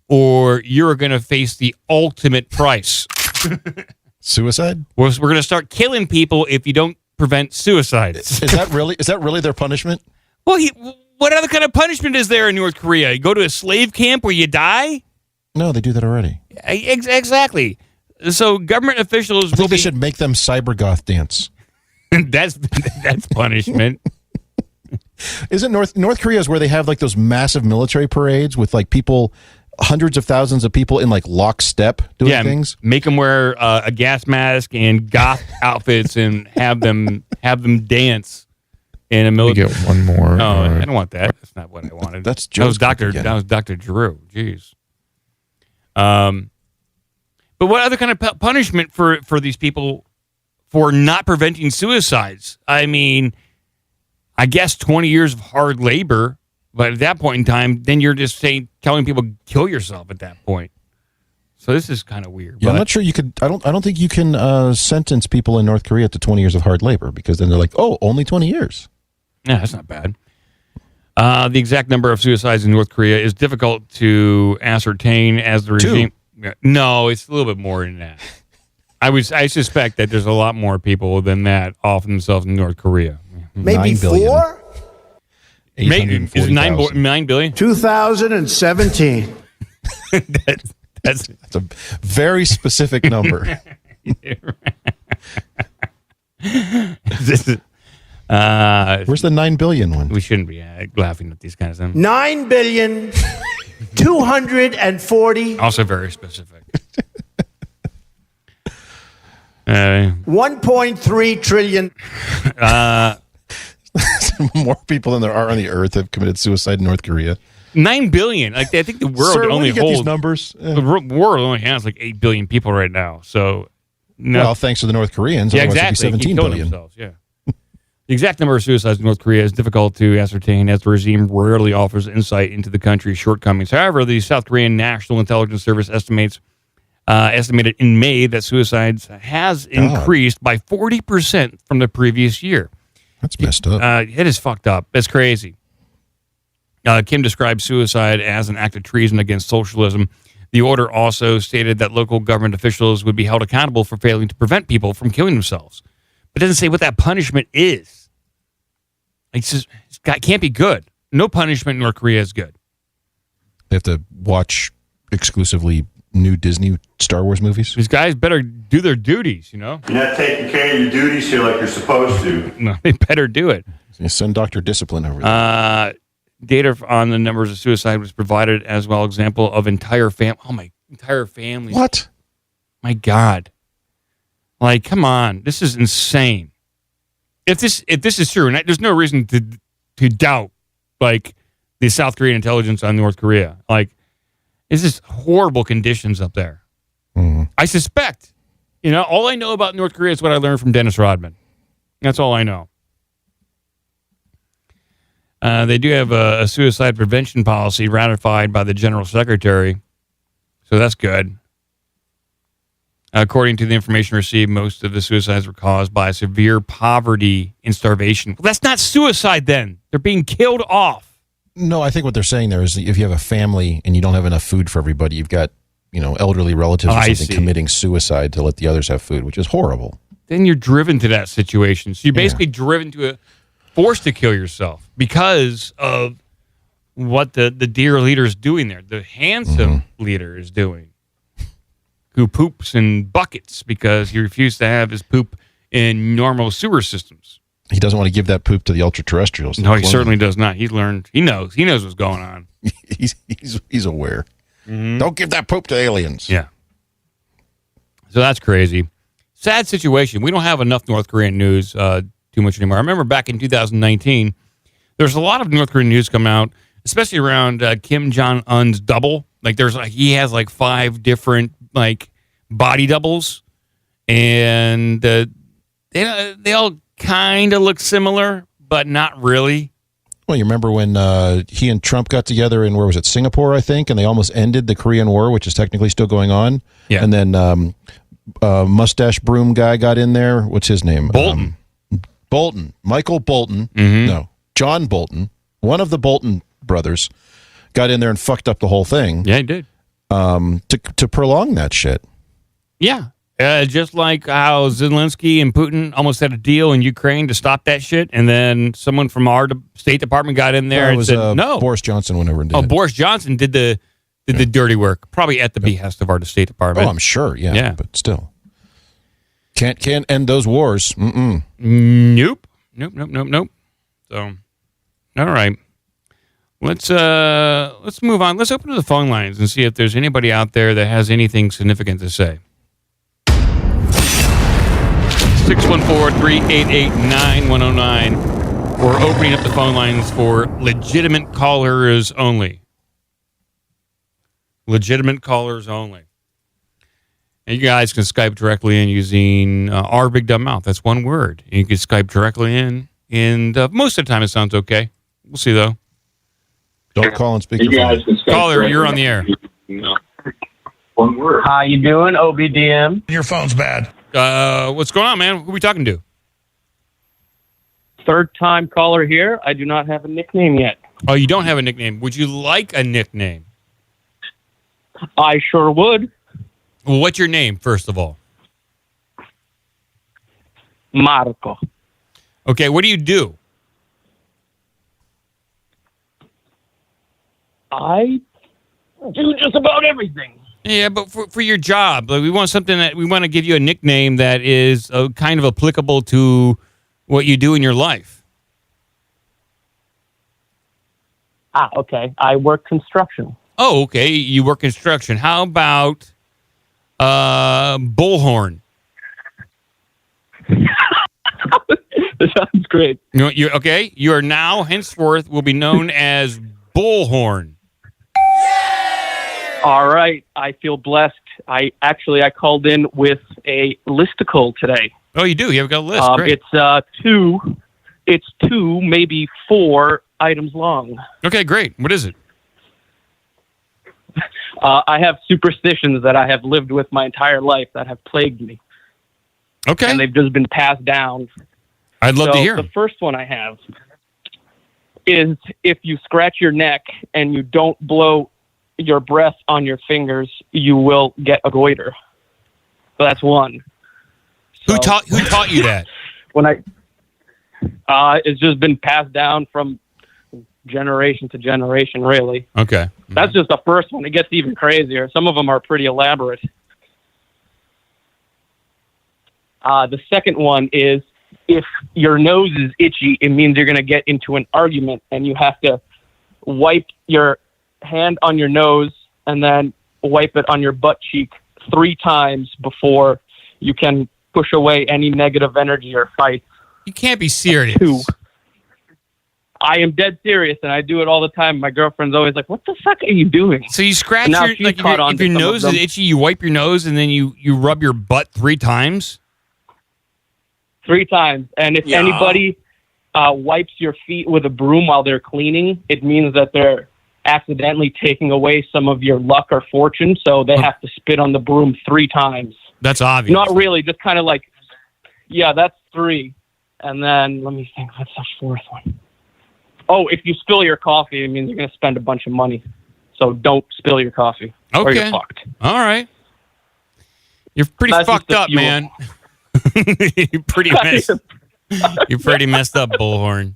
or you're going to face the ultimate price. Suicide? We're going to start killing people if you don't prevent suicides. Is that really their punishment? Well, what other kind of punishment is there in North Korea? You go to a slave camp where you die? No, they do that already. Exactly. So government officials I think they should make them cybergoth dance. that's punishment. Isn't North Korea is where they have like those massive military parades with like people, hundreds of thousands of people in like lockstep doing things? Make them wear a gas mask and goth outfits and have them dance in a military. Get one more. No, I don't want that. That's not what I wanted. That's that was Dr.Drew. Jeez. But what other kind of punishment for these people for not preventing suicides? I mean, I guess 20 years of hard labor, but at that point in time, then you're just telling people kill yourself at that point. So this is kind of weird. Yeah, I'm not sure you could. I don't think you can sentence people in North Korea to 20 years of hard labor, because then they're like, oh, only 20 years. Yeah, that's not bad. The exact number of suicides in North Korea is difficult to ascertain as the regime. No, it's a little bit more than that. I suspect that there's a lot more people than that off themselves in North Korea. Maybe 4? Is it 9 billion? 2017. That's a very specific number. Where's the 9 billion one? We shouldn't be laughing at these kinds of things. 9 billion 240. Also very specific. 1.3 trillion. More people than there are on the earth have committed suicide in North Korea. 9 billion. Like, I think the world Sir, only get holds these numbers. The world only has like 8 billion people right now. So, no. Well, thanks to the North Koreans, yeah, otherwise exactly. it'd be 17 billion. Themselves, yeah. The exact number of suicides in North Korea is difficult to ascertain, as the regime rarely offers insight into the country's shortcomings. However, the South Korean National Intelligence Service estimated in May that suicides has increased by 40% from the previous year. That's messed up. It is fucked up. That's crazy. Kim described suicide as an act of treason against socialism. The order also stated that local government officials would be held accountable for failing to prevent people from killing themselves. But it doesn't say what that punishment is. It can't be good. No punishment in North Korea is good. They have to watch exclusively new Disney Star Wars movies. These guys better do their duties, you know? You're not taking care of your duties here like you're supposed to. No, they better do it. You send Dr. Discipline over there. Data on the numbers of suicide was provided as well example of entire family. Oh, my entire family. What? My God. Like, come on. This is insane. If this is true, and there's no reason to doubt, like, the South Korean intelligence on North Korea. Like, it's just horrible conditions up there. I suspect. All I know about North Korea is what I learned from Dennis Rodman. That's all I know. They do have a suicide prevention policy ratified by the General Secretary, so that's good. According to the information received, most of the suicides were caused by severe poverty and starvation. Well, that's not suicide then. They're being killed off. No, I think what they're saying there is if you have a family and you don't have enough food for everybody, you've got, elderly relatives or something committing suicide to let the others have food, which is horrible. Then you're driven to that situation. So you're basically driven to forced to kill yourself because of what the dear leader is doing there. The handsome leader is doing, who poops in buckets because he refused to have his poop in normal sewer systems. He doesn't want to give that poop to the ultra-terrestrials. No, he certainly does not. He's learned. He knows what's going on. He's aware. Don't give that poop to aliens. Yeah. So that's crazy. Sad situation. We don't have enough North Korean news too much anymore. I remember back in 2019, there's a lot of North Korean news come out, especially around Kim Jong-un's double. He has 5 different body doubles, and they all kind of look similar, but not really. Well, you remember when he and Trump got together in, where was it, Singapore, I think, and they almost ended the Korean War, which is technically still going on. Yeah. And then mustache broom guy got in there. What's his name? Bolton. Michael Bolton. No, John Bolton. One of the Bolton brothers got in there and fucked up the whole thing. Yeah, he did. To prolong that shit. Yeah. Just like how Zelensky and Putin almost had a deal in Ukraine to stop that shit, and then someone from our State Department got in there and said, no. Boris Johnson went over and did it. Boris Johnson did the dirty work, probably at the behest of our State Department. Oh, I'm sure, yeah. But still. Can't end those wars. Nope. So, all right. Let's move on. Let's open to the phone lines and see if there's anybody out there that has anything significant to say. 614-388-9109. We're opening up the phone lines for legitimate callers only. Legitimate callers only. And you guys can Skype directly in using ourbigdumbmouth. That's one word. And you can Skype directly in. And most of the time it sounds okay. We'll see, though. Don't call and speak. Caller, you're on the air. One word. How you doing, OBDM? Your phone's bad. What's going on, man? Who are we talking to? Third-time caller here. I do not have a nickname yet. Oh, you don't have a nickname. Would you like a nickname? I sure would. Well, what's your name, first of all? Marco. Okay, what do you do? I do just about everything. Yeah, but for your job, we want something that we want to give you a nickname that is kind of applicable to what you do in your life. Okay. I work construction. Oh, okay. You work construction. How about Bullhorn? That sounds great. You okay? You are now henceforth will be known as Bullhorn. All right. I feel blessed. I called in with a listicle today. Oh, you do? You have got a list. Great. It's two, maybe 4 items long. Okay, great. What is it? I have superstitions that I have lived with my entire life that have plagued me. Okay. And they've just been passed down. I'd love to hear the them. first one I have is if you scratch your neck and you don't blow your breath on your fingers, you will get a goiter. So that's one. Who taught you that? It's just been passed down from generation to generation, really. Okay. That's just the first one. It gets even crazier. Some of them are pretty elaborate. The second one is if your nose is itchy, it means you're going to get into an argument and you have to wipe your hand on your nose and then wipe it on your butt cheek 3 times before you can push away any negative energy or fight. You can't be serious. 2. I am dead serious, and I do it all the time. My girlfriend's always like, "What the fuck are you doing?" So you scratch And now your she's like caught on if to your some of nose is them. itchy, you wipe your nose and then you rub your butt 3 times. 3 times, and if Yeah. anybody wipes your feet with a broom while they're cleaning, it means that they're accidentally taking away some of your luck or fortune, so they have to spit on the broom 3 times. That's obvious. Not really, just kind of like, yeah, that's 3. And then, let me think, what's the 4th one? Oh, if you spill your coffee, it means you're going to spend a bunch of money. So don't spill your coffee, or you're Okay. fucked. All right. You're pretty That's just fucked a up, few. man. You're pretty messed up, Bullhorn.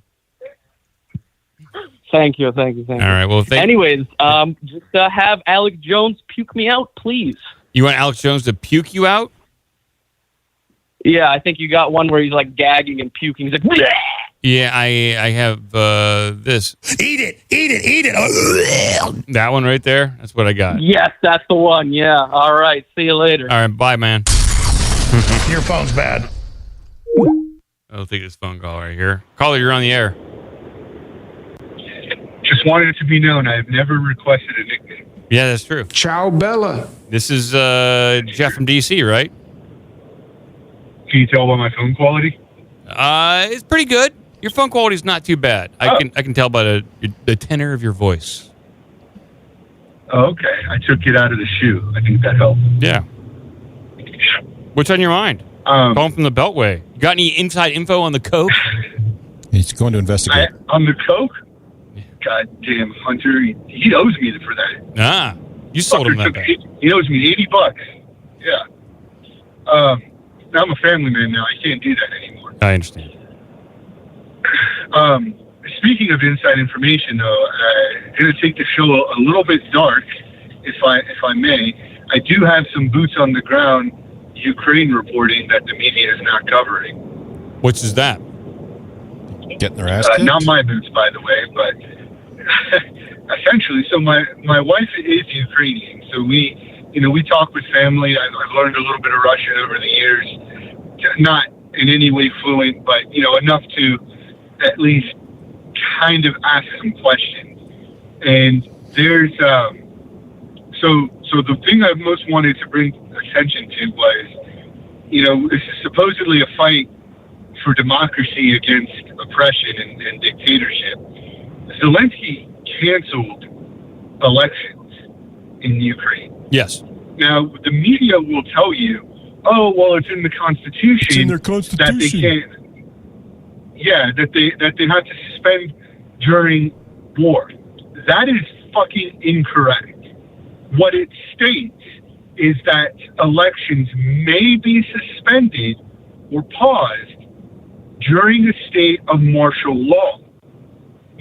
Thank you. All right, well, anyways, just have Alex Jones puke me out, please. You want Alex Jones to puke you out? Yeah, I think you got one where he's like gagging and puking. He's like, bleh! Yeah, I have this. Eat it. That one right there. That's what I got. Yes, that's the one. Yeah. All right. See you later. All right, bye, man. Your phone's bad. I'll take this phone call right here. Caller, you're on the air. Just wanted it to be known I have never requested a nickname. Yeah, that's true. Ciao, Bella. This is Jeff from DC, right? Can you tell by my phone quality? It's pretty good. Your phone quality is not too bad. I can tell by the tenor of your voice. Oh, okay. I took it out of the shoe. I think that helped. Yeah. What's on your mind? Calling from the Beltway. You got any inside info on the coke? He's going to investigate. On the coke? God damn, Hunter. He owes me for that. Ah, you sold him that Fucker bad. He owes me $80. Yeah. Now I'm a family man now. I can't do that anymore. I understand. Speaking of inside information, though, I'm going to take the show a little bit dark, if I may. I do have some boots on the ground Ukraine reporting that the media is not covering. Which is that? Getting their ass kicked? Not my boots, by the way, but essentially. So my wife is Ukrainian, so we talk with family. I've learned a little bit of Russian over the years, not in any way fluent, but enough to at least kind of ask some questions. And there's so the thing I most wanted to bring attention to was, this is supposedly a fight for democracy against oppression and dictatorship. Zelensky canceled elections in Ukraine. Yes. Now, the media will tell you, oh, well, it's in the Constitution. It's in their Constitution. That they can't. Yeah, that they have to suspend during war. That is fucking incorrect. What it states is that elections may be suspended or paused during a state of martial law.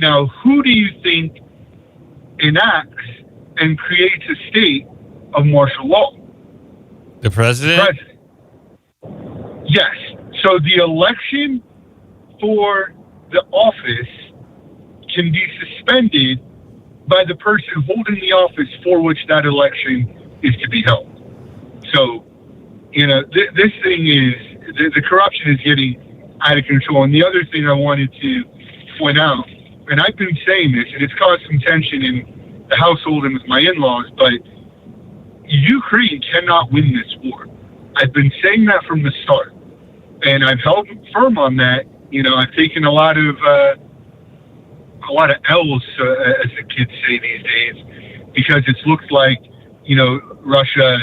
Now, who do you think enacts and creates a state of martial law? The president? Yes. So the election for the office can be suspended by the person holding the office for which that election is to be held. So, this thing is, the corruption is getting out of control. And the other thing I wanted to point out, and I've been saying this, and it's caused some tension in the household and with my in-laws, but Ukraine cannot win this war. I've been saying that from the start, and I've held firm on that. I've taken a lot of L's, as the kids say these days, because it's looked like, Russia,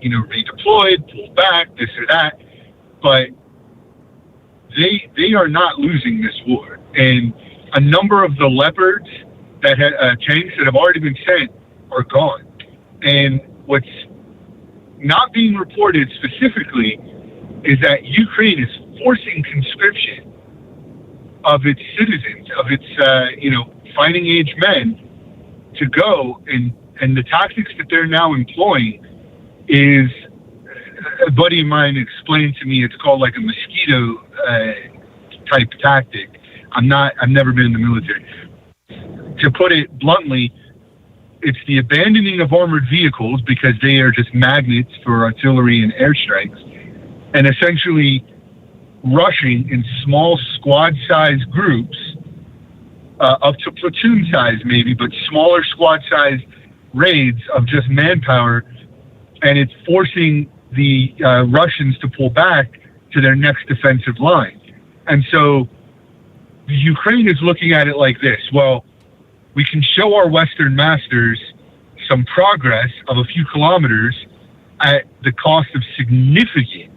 redeployed, pulled back, this or that, but they are not losing this war. And a number of the Leopards that tanks that have already been sent are gone. And what's not being reported specifically is that Ukraine is forcing conscription of its citizens, of its, fighting age men to go. And the tactics that they're now employing is, a buddy of mine explained to me, it's called like a mosquito type tactic. I've never been in the military. To put it bluntly, it's the abandoning of armored vehicles because they are just magnets for artillery and airstrikes, and essentially rushing in small squad-sized groups up to platoon size maybe, but smaller squad size raids of just manpower, and it's forcing the Russians to pull back to their next defensive line. And so Ukraine is looking at it like this. Well, we can show our Western masters some progress of a few kilometers at the cost of significant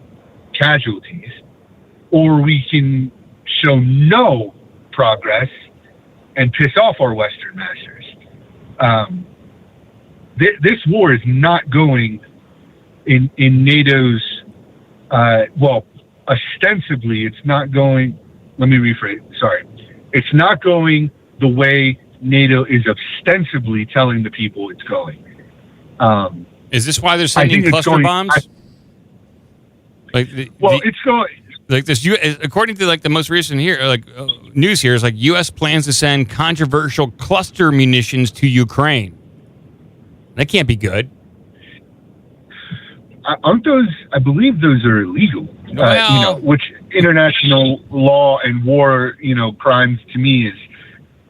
casualties, or we can show no progress and piss off our Western masters. This war is not going in NATO's, well, ostensibly it's not going, let me rephrase, sorry. It's not going the way NATO is ostensibly telling the people it's going. Is this why they're sending cluster bombs? It's going... Like this, according to like the most recent news here is like U.S. plans to send controversial cluster munitions to Ukraine. That can't be good. Aren't those? I believe those are illegal. Well, which international law and war, crimes to me is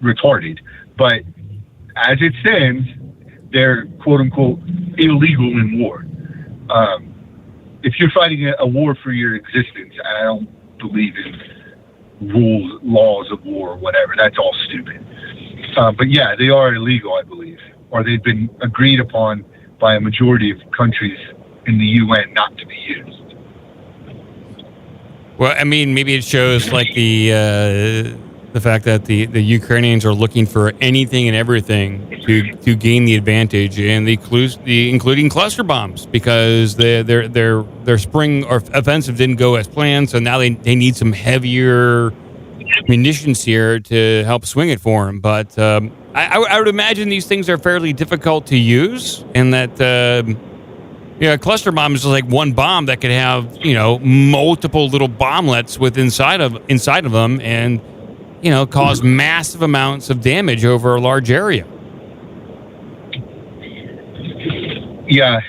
retarded. But as it stands, they're quote unquote illegal in war. If you're fighting a war for your existence, I don't believe in rules, laws of war, or whatever. That's all stupid. But yeah, they are illegal, I believe, or they've been agreed upon by a majority of countries in the UN not to be used. Well, I mean, maybe it shows like the fact that the Ukrainians are looking for anything and everything to gain the advantage, and including cluster bombs, because their spring or offensive didn't go as planned, so now they need some heavier munitions here to help swing it for them. But I would imagine these things are fairly difficult to use, and that a cluster bomb is just like one bomb that could have multiple little bomblets inside of them, and cause massive amounts of damage over a large area. Yeah,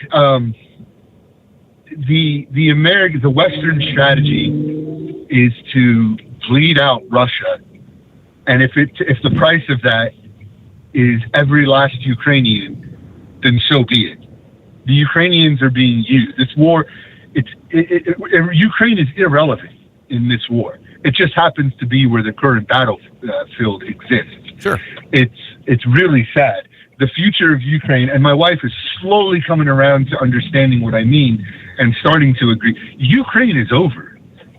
the Western strategy is to bleed out Russia, and if the price of that is every last Ukrainian, then so be it. The Ukrainians are being used. This war, Ukraine is irrelevant in this war. It just happens to be where the current battlefield exists. Sure. It's really sad. The future of Ukraine, and my wife is slowly coming around to understanding what I mean and starting to agree. Ukraine is over.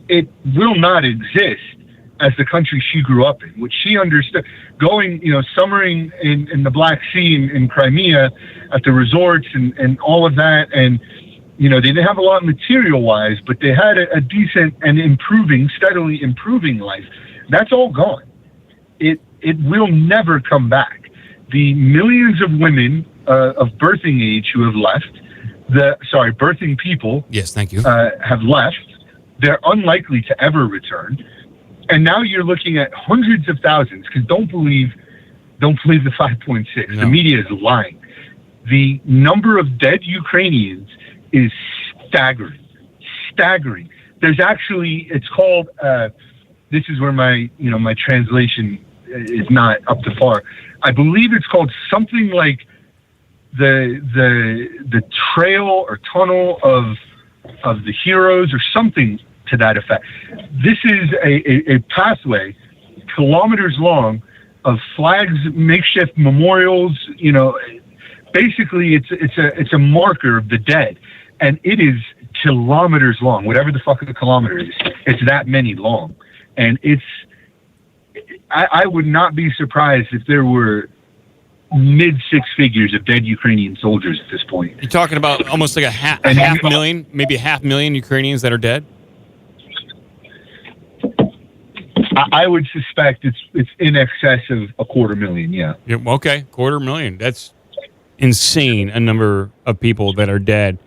It will not exist as the country she grew up in, which she understood. Going, summering in the Black Sea in Crimea at the resorts and all of that, and they didn't have a lot material-wise, but they had a decent and steadily improving life. That's all gone. It will never come back. The millions of women of birthing age who have left, birthing people, yes, thank you, have left. They're unlikely to ever return. And now you're looking at hundreds of thousands, because don't believe the 5.6. No. The media is lying. The number of dead Ukrainians is staggering. There's actually, it's called, this is where my translation is not up to par. I believe it's called something like the trail or tunnel of the heroes, or something to that effect. This is a pathway kilometers long of flags, makeshift memorials. Basically it's a marker of the dead. And it is kilometers long, whatever the fuck a kilometer is. It's that many long. And I would not be surprised if there were mid six figures of dead Ukrainian soldiers at this point. You're talking about almost like a half million, maybe 500,000 Ukrainians that are dead? I would suspect it's in excess of 250,000, yeah. Okay, 250,000. That's insane, a number of people that are dead.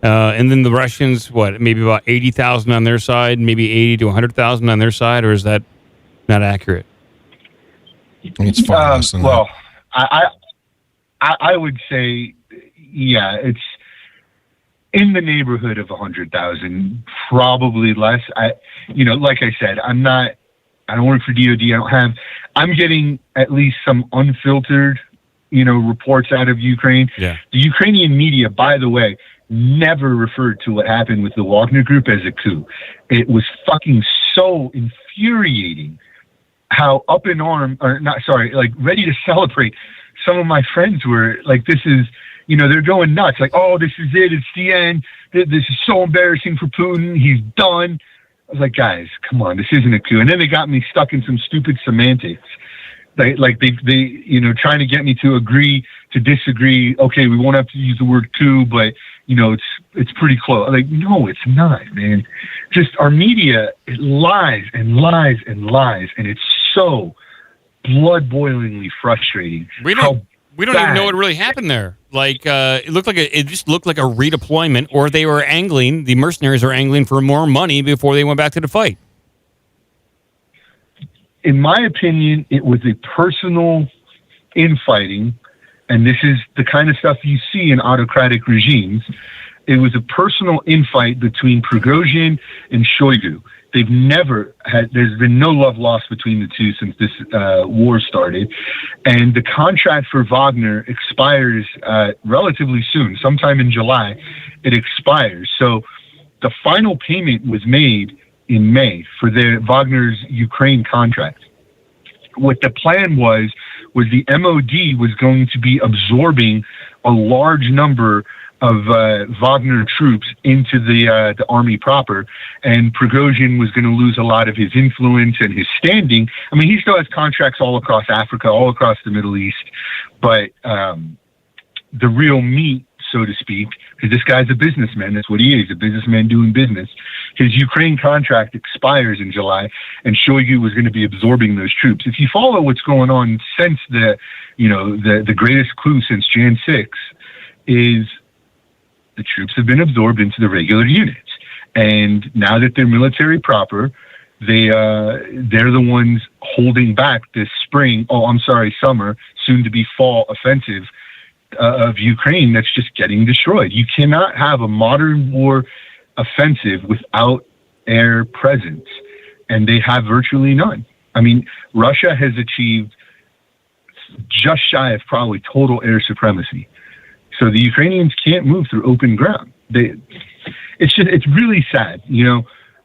And then the Russians, maybe about 80,000 on their side, maybe 80 to 100,000 on their side, or is that not accurate? It's far less than that. I would say, yeah, it's in the neighborhood of 100,000, probably less. Like I said, I don't work for DOD. I'm getting at least some unfiltered, reports out of Ukraine. Yeah. The Ukrainian media, by the way, never referred to what happened with the Wagner Group as a coup. It was fucking so infuriating how up in arm, or not, sorry, like ready to celebrate. Some of my friends were like, this is, they're going nuts. Like, oh, this is it. It's the end. This is so embarrassing for Putin. He's done. I was like, guys, come on, this isn't a coup. And then they got me stuck in some stupid semantics. They trying to get me to agree to disagree. Okay, we won't have to use the word coup, but it's pretty close. Like, no, it's not, man. Just our media, it lies and lies and lies, and it's so blood-boilingly frustrating. We don't even know what really happened there. Like, it just looked like a redeployment, or they were angling. The mercenaries were angling for more money before they went back to the fight. In my opinion, it was a personal infighting, and this is the kind of stuff you see in autocratic regimes. It was a personal infight between Prigozhin and Shoigu. They've never had, there's been no love lost between the two since this war started. And the contract for Wagner expires relatively soon, sometime in July, it expires. So the final payment was made in May for Wagner's Ukraine contract. What the plan was the MOD was going to be absorbing a large number of Wagner troops into the army proper, and Prigozhin was going to lose a lot of his influence and his standing. I mean, he still has contracts all across Africa, all across the Middle East, but the real meat, so to speak, because this guy's a businessman, that's what he is, a businessman doing business. His Ukraine contract expires in July, and Shoigu was going to be absorbing those troops. If you follow what's going on since the greatest coup since Jan 6 is the troops have been absorbed into the regular units. And now that they're military proper, they're the ones holding back this summer, soon to be fall offensive of Ukraine that's just getting destroyed. You cannot have a modern war offensive without air presence, and they have virtually none. I mean, Russia has achieved just shy of probably total air supremacy. So the Ukrainians can't move through open ground. It's really sad.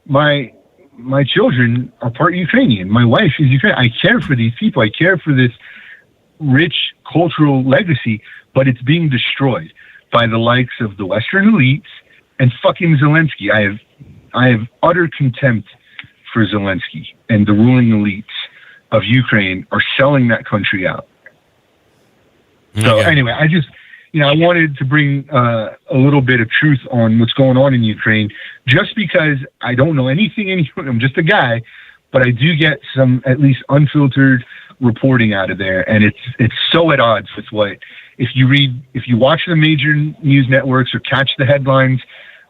My children are part Ukrainian. My wife is Ukrainian. I care for these people. I care for this rich cultural legacy, but it's being destroyed by the likes of the Western elites and fucking Zelensky. I have utter contempt for Zelensky, and the ruling elites of Ukraine are selling that country out. So anyway, I wanted to bring a little bit of truth on what's going on in Ukraine, just because I don't know anything. I'm just a guy, but I do get some at least unfiltered reporting out of there, and it's so at odds with what if you watch the major news networks or catch the headlines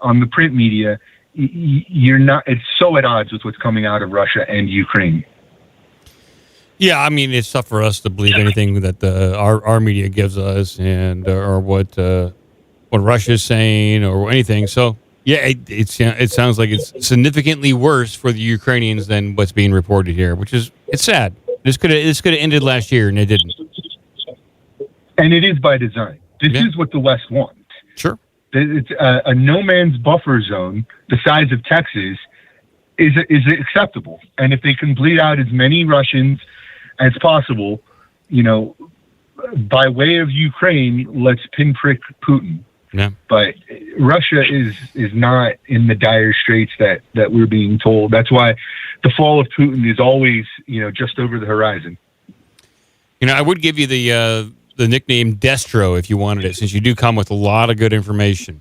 on the print media, you're not. It's so at odds with what's coming out of Russia and Ukraine. Yeah, I mean, it's tough for us to believe anything that our media gives us, and or what Russia's saying or anything. So yeah, it sounds like it's significantly worse for the Ukrainians than what's being reported here, which is it's sad. This could have ended last year, and it didn't. And it is by design. This is what the West wants. Sure, it's a no man's buffer zone the size of Texas is acceptable, and if they can bleed out as many Russians as possible, by way of Ukraine, let's pinprick Putin. Yeah. But Russia is not in the dire straits that we're being told. That's why the fall of Putin is always, just over the horizon. I would give you the nickname Destro if you wanted it, since you do come with a lot of good information.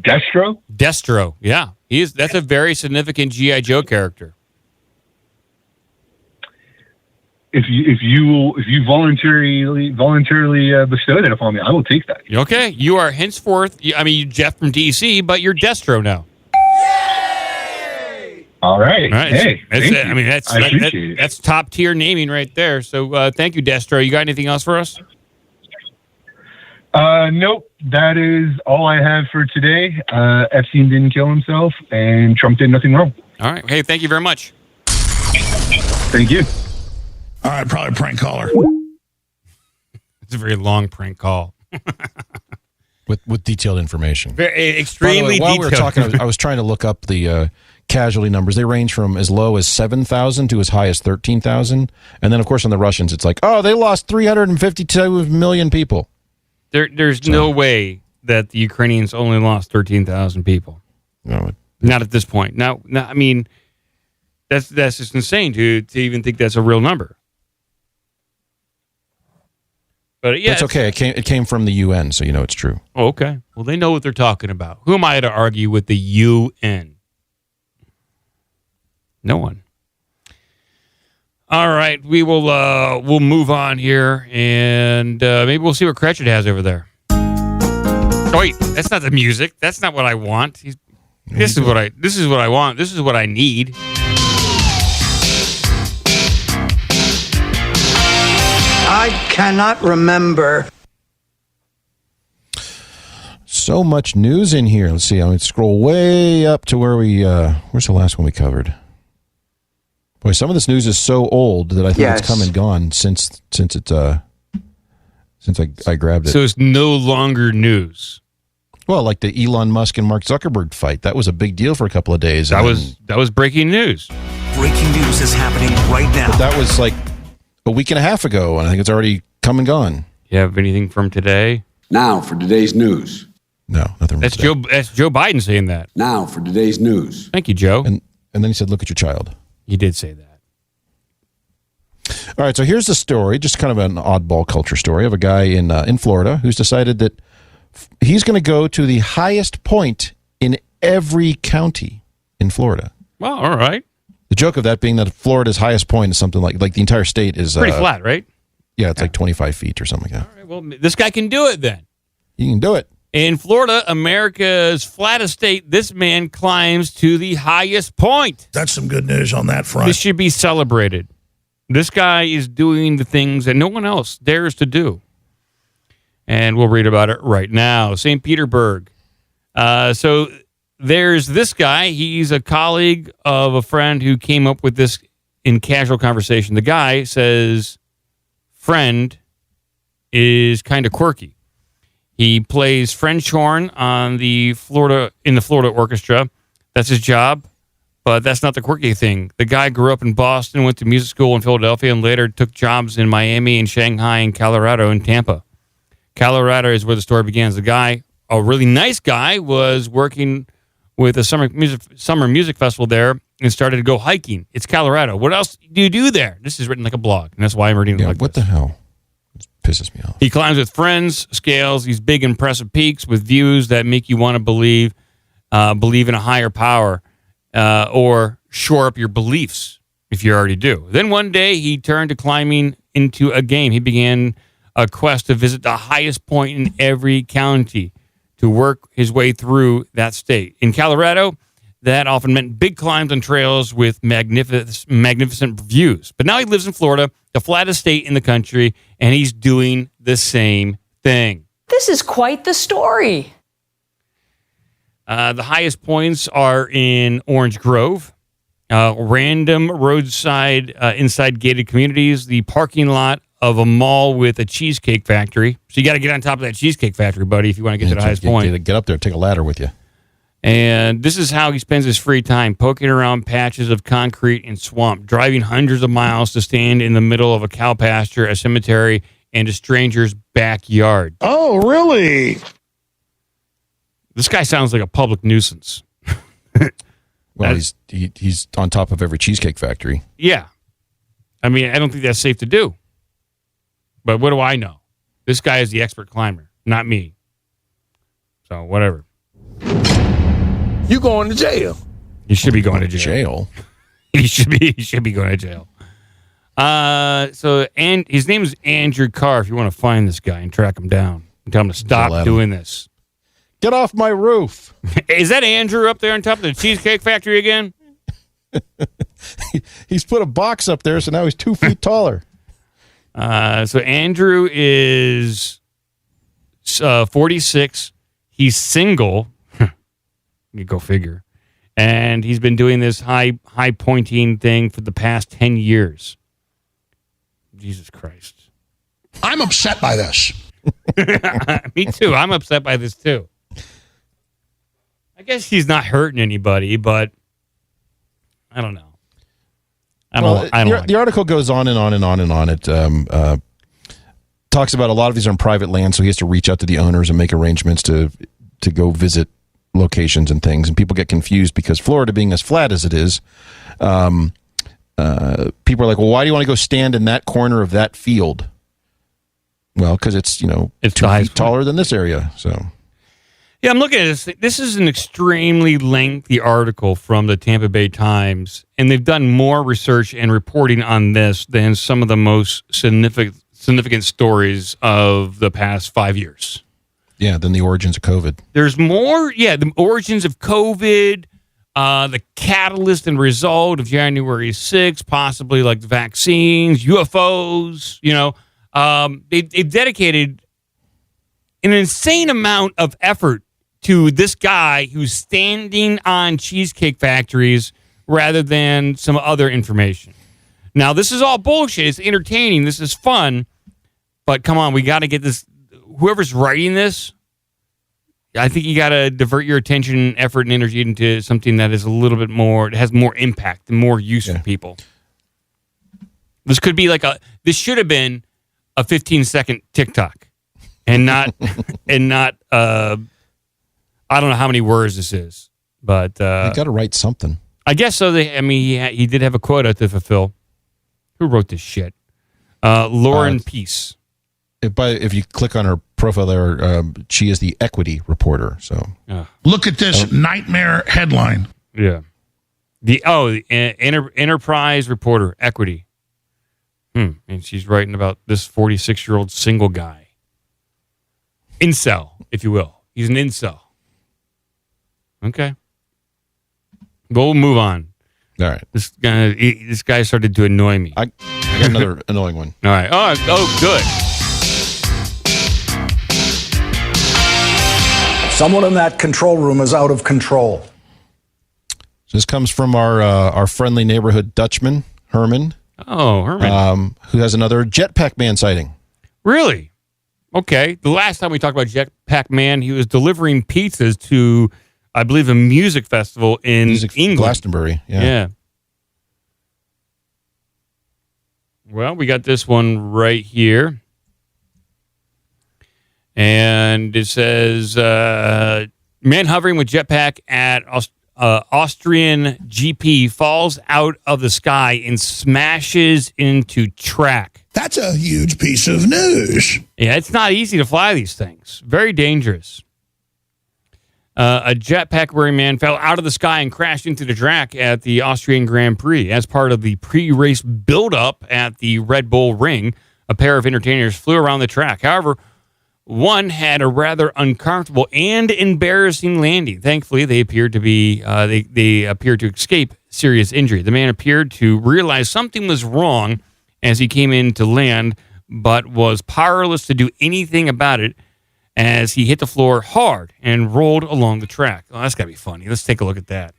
Destro? Destro, yeah. That's a very significant G.I. Joe character. If you voluntarily bestow that upon me, I will take that. Okay, you are henceforth. You Jeff from DC, but you're Destro now. Yay! All right. Hey, thank you. I mean, I appreciate it. That's top tier naming right there. So thank you, Destro. You got anything else for us? Nope. That is all I have for today. Epstein didn't kill himself, and Trump did nothing wrong. All right. Hey, thank you very much. Thank you. All right, probably a prank caller. It's a very long prank call. with detailed information. Very, extremely By the way, while we were detailed. talking, I was trying to look up the casualty numbers. They range from as low as 7,000 to as high as 13,000. And then, of course, on the Russians, it's like, oh, they lost 352 million people. There's no way that the Ukrainians only lost 13,000 people. No, not at this point. Now, I mean, that's just insane to even think that's a real number. But yeah, it's okay. It came from the UN, so you know it's true. Oh, okay. Well, they know what they're talking about. Who am I to argue with the UN? No one. All right, we'll move on here, and maybe we'll see what Cratchit has over there. Oh, wait, that's not the music. That's not what I want. This is what I want. This is what I need. I cannot remember. So much news in here. Let's see. I'm going to scroll way up to where where's the last one we covered? Boy, some of this news is so old that I think it's come and gone since I grabbed it. So it's no longer news. Well, like the Elon Musk and Mark Zuckerberg fight. That was a big deal for a couple of days. That was breaking news. Breaking news is happening right now. But that was like a week and a half ago, and I think it's already come and gone. You have anything from today? Now for today's news. No, nothing. That's Joe Biden saying that. Now for today's news. Thank you, Joe. And then he said, "Look at your child." He did say that. All right, so here's the story, just kind of an oddball culture story of a guy in Florida who's decided that he's going to go to the highest point in every county in Florida. Well, all right. The joke of that being that Florida's highest point is something like the entire state is pretty flat, right? Yeah, it's like 25 feet or something like that. All right, well, this guy can do it then. You can do it. In Florida, America's flattest state, this man climbs to the highest point. That's some good news on that front. This should be celebrated. This guy is doing the things that no one else dares to do. And we'll read about it right now. St. Petersburg. So there's this guy. He's a colleague of a friend who came up with this in casual conversation. The guy says, friend is kind of quirky. He plays French horn in the Florida Orchestra. That's his job, but that's not the quirky thing. The guy grew up in Boston, went to music school in Philadelphia, and later took jobs in Miami and Shanghai and Colorado and Tampa. Colorado is where the story begins. The guy, a really nice guy, was working with a summer music festival there and started to go hiking. It's Colorado. What else do you do there? This is written like a blog, and that's why I'm reading it like what this. The hell? It pisses me off. He climbs with friends, scales these big, impressive peaks with views that make you want to believe in a higher power or shore up your beliefs if you already do. Then one day he turned to climbing into a game. He began a quest to visit the highest point in every county to work his way through that state. In Colorado, that often meant big climbs on trails with magnificent views. But now he lives in Florida, the flattest state in the country, and he's doing the same thing. This is quite the story. The highest points are in Orange Grove, random roadside, inside gated communities, the parking lot of a mall with a cheesecake factory. So you got to get on top of that cheesecake factory, buddy, if you want to get to the highest point. Get up there, take a ladder with you. And this is how he spends his free time, poking around patches of concrete and swamp, driving hundreds of miles to stand in the middle of a cow pasture, a cemetery, and a stranger's backyard. Oh, really? This guy sounds like a public nuisance. Well, he's on top of every cheesecake factory. Yeah. I mean, I don't think that's safe to do. But what do I know? This guy is the expert climber, not me. So, whatever. You going to jail. He should be going to jail. He should be going to jail. And his name is Andrew Carr. If you want to find this guy and track him down and tell him to stop doing this. Get off my roof. Is that Andrew up there on top of the Cheesecake Factory again? He's put a box up there, so now he's 2 feet taller. So Andrew is 46. He's single. You go figure. And he's been doing this high pointing thing for the past 10 years. Jesus Christ. I'm upset by this. Me too. I'm upset by this too. I guess he's not hurting anybody, but I don't know. The article goes on and on and on and on. It talks about a lot of these are on private land, so he has to reach out to the owners and make arrangements to go visit locations and things. And people get confused because Florida being as flat as it is, people are like, well, why do you want to go stand in that corner of that field? Well, because it's 2 feet taller than this area. So, yeah, I'm looking at this. This is an extremely lengthy article from the Tampa Bay Times, and they've done more research and reporting on this than some of the most significant stories of the past 5 years. Yeah, than the origins of COVID. There's more, the origins of COVID, the catalyst and result of January 6th, possibly like the vaccines, UFOs, they've dedicated an insane amount of effort to this guy who's standing on cheesecake factories rather than some other information. Now, this is all bullshit. It's entertaining. This is fun. But come on, we got to get this. Whoever's writing this, I think you got to divert your attention, effort, and energy into something that is a little bit more, it has more impact and more use for people. This could be this should have been a 15-second TikTok and not, I don't know how many words this is, but. You got to write something. I guess so. He did have a quota to fulfill. Who wrote this shit? Lauren Peace. If you click on her profile there, she is the equity reporter. So look at this nightmare headline. Yeah. The Enterprise reporter, equity. And she's writing about this 46-year-old single guy. Incel, if you will. He's an incel. Okay. We'll move on. All right. This guy started to annoy me. I got another annoying one. All right. Oh, good. Someone in that control room is out of control. This comes from our friendly neighborhood Dutchman, Herman. Oh, Herman. Who has another JetPack Man sighting. Really? Okay. The last time we talked about JetPack Man, he was delivering pizzas to, I believe, a music festival in England. Glastonbury, yeah. Well, we got this one right here. And it says, man hovering with jetpack at Austrian GP falls out of the sky and smashes into track. That's a huge piece of news. Yeah, it's not easy to fly these things. Very dangerous. A jetpack-wearing man fell out of the sky and crashed into the track at the Austrian Grand Prix. As part of the pre-race build-up at the Red Bull Ring, a pair of entertainers flew around the track. However, one had a rather uncomfortable and embarrassing landing. Thankfully, they appeared to be they appeared to escape serious injury. The man appeared to realize something was wrong as he came in to land, but was powerless to do anything about it as he hit the floor hard and rolled along the track. Oh, that's got to be funny. Let's take a look at that.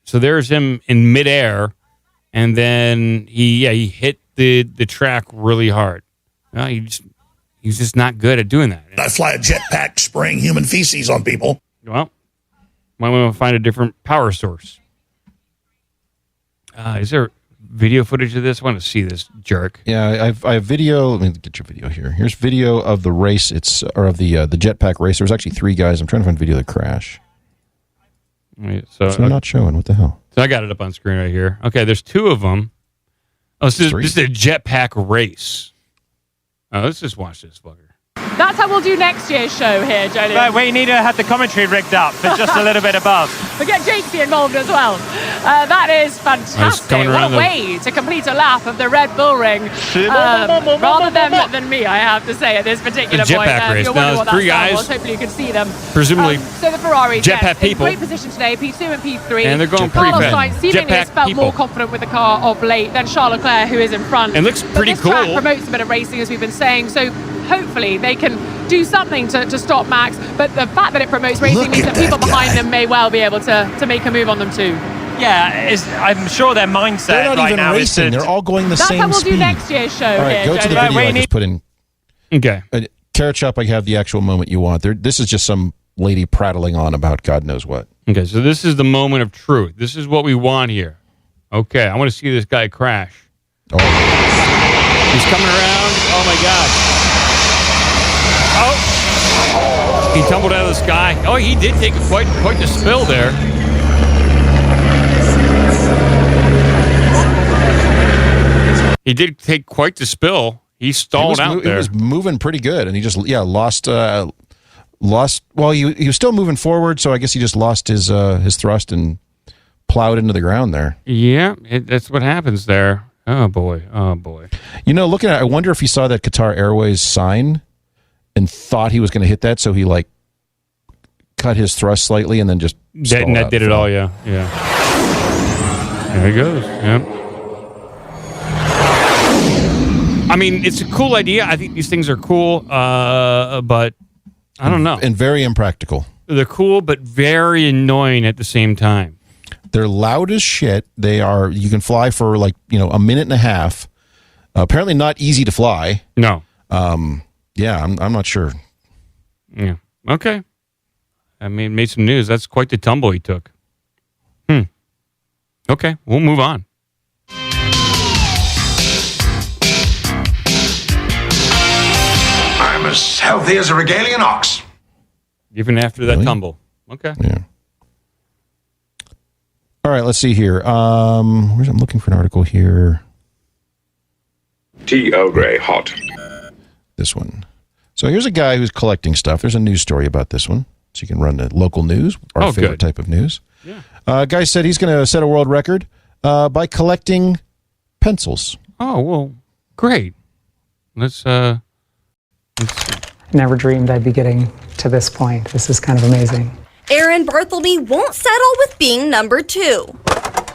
So there's him in midair, and then he hit the track really hard. Well, he's just not good at doing that. I fly a jetpack spraying human feces on people. Well, might want to find a different power source. Is there video footage of this? I want to see this jerk. Yeah, I have video. Let me get your video here. Here's video of the race. It's of the jetpack race. There's actually 3 guys. I'm trying to find video of the crash. Wait, so I'm not showing. What the hell? So I got it up on screen right here. Okay, there's 2 of them. Oh, this is a jetpack race. Oh, let's just watch this fucker. That's how we'll do next year's show here, Jody. Right, we need to have the commentary rigged up for just a little bit above. We'll get Jakesy involved as well. That is fantastic. What a way to complete a lap of the Red Bull Ring. Rather than me, I have to say, at this particular point. Race. You're wondering what that sound was. Hopefully you can see them. Presumably, so the Ferraris, jetpack people. in great position today, P2 and P3. And they're going pretty Carlos fast. Sainz seemingly has felt more confident with the car of late than Charles Leclerc, who is in front. It looks pretty cool. This track promotes a bit of racing, as we've been saying, so hopefully they can do something to stop Max. But the fact that it promotes racing means that people behind them may well be able to make a move on them too. Yeah, I'm sure their mindset They're not right even now racing. is They're all going the That's same how we'll speed. do next year's show. All right, here, go to the Jody. video I just put in. Okay. Carrot Shop, I have the actual moment you want. This is just some lady prattling on about God knows what. Okay, so this is the moment of truth. This is what we want here. Okay, I want to see this guy crash. Oh. He's coming around. Oh, my God. Oh! He tumbled out of the sky. Oh, he did take quite the spill there. He did take quite the spill. He stalled out there. He was moving pretty good, and he just lost. Well, he was still moving forward, so I guess he just lost his thrust and plowed into the ground there. Yeah, that's what happens there. Oh boy. You know, looking at it, I wonder if he saw that Qatar Airways sign and thought he was going to hit that, so he cut his thrust slightly and then just that did it all. Yeah. There he goes. Yep. I mean, it's a cool idea. I think these things are cool, but I don't know. And very impractical. They're cool, but very annoying at the same time. They're loud as shit. They are. You can fly for a minute and a half. Apparently, not easy to fly. No. Yeah, I'm not sure. Yeah. Okay. I mean, made some news. That's quite the tumble he took. Okay, we'll move on. I'm as healthy as a Regalian ox. Even after that tumble. Okay. Yeah. All right, let's see here. I'm looking for an article here. Tea Earl Grey hot. This one. So here's a guy who's collecting stuff. There's a news story about this one. So you can run the local news, our favorite type of news. Yeah. Guy said he's going to set a world record by collecting pencils. Oh, well, great. Let's see. Never dreamed I'd be getting to this point. This is kind of amazing. Aaron Barthelme won't settle with being number 2.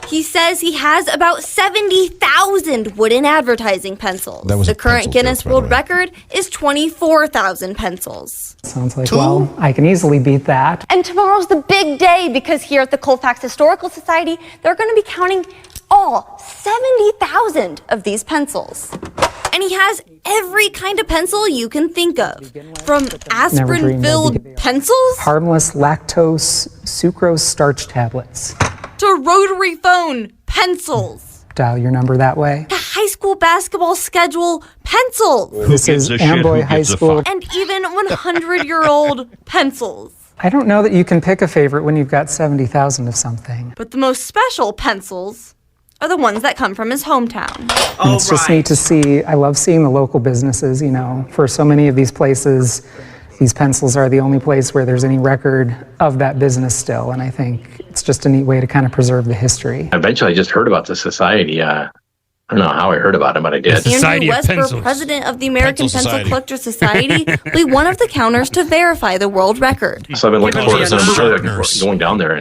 He says he has about 70,000 wooden advertising pencils. The current Guinness World Record is 24,000 pencils. Sounds like, well, I can easily beat that. And tomorrow's the big day because here at the Colfax Historical Society, they're going to be counting all 70,000 of these pencils. And he has every kind of pencil you can think of. From aspirin-filled pencils harmless lactose sucrose starch tablets to rotary phone pencils. Dial your number that way. To high school basketball schedule pencils. This is Amboy High School. And even 100-year-old pencils. I don't know that you can pick a favorite when you've got 70,000 of something. But the most special pencils are the ones that come from his hometown. And it's just neat to see. I love seeing the local businesses, for so many of these places, these pencils are the only place where there's any record of that business still. And I think it's just a neat way to kind of preserve the history. Eventually I just heard about the society. I don't know how I heard about it, but I did. Andrew Westbrook, president of the American Pencil Collectors Society, will be one of the counters to verify the world record. So I've been looking forward to going down there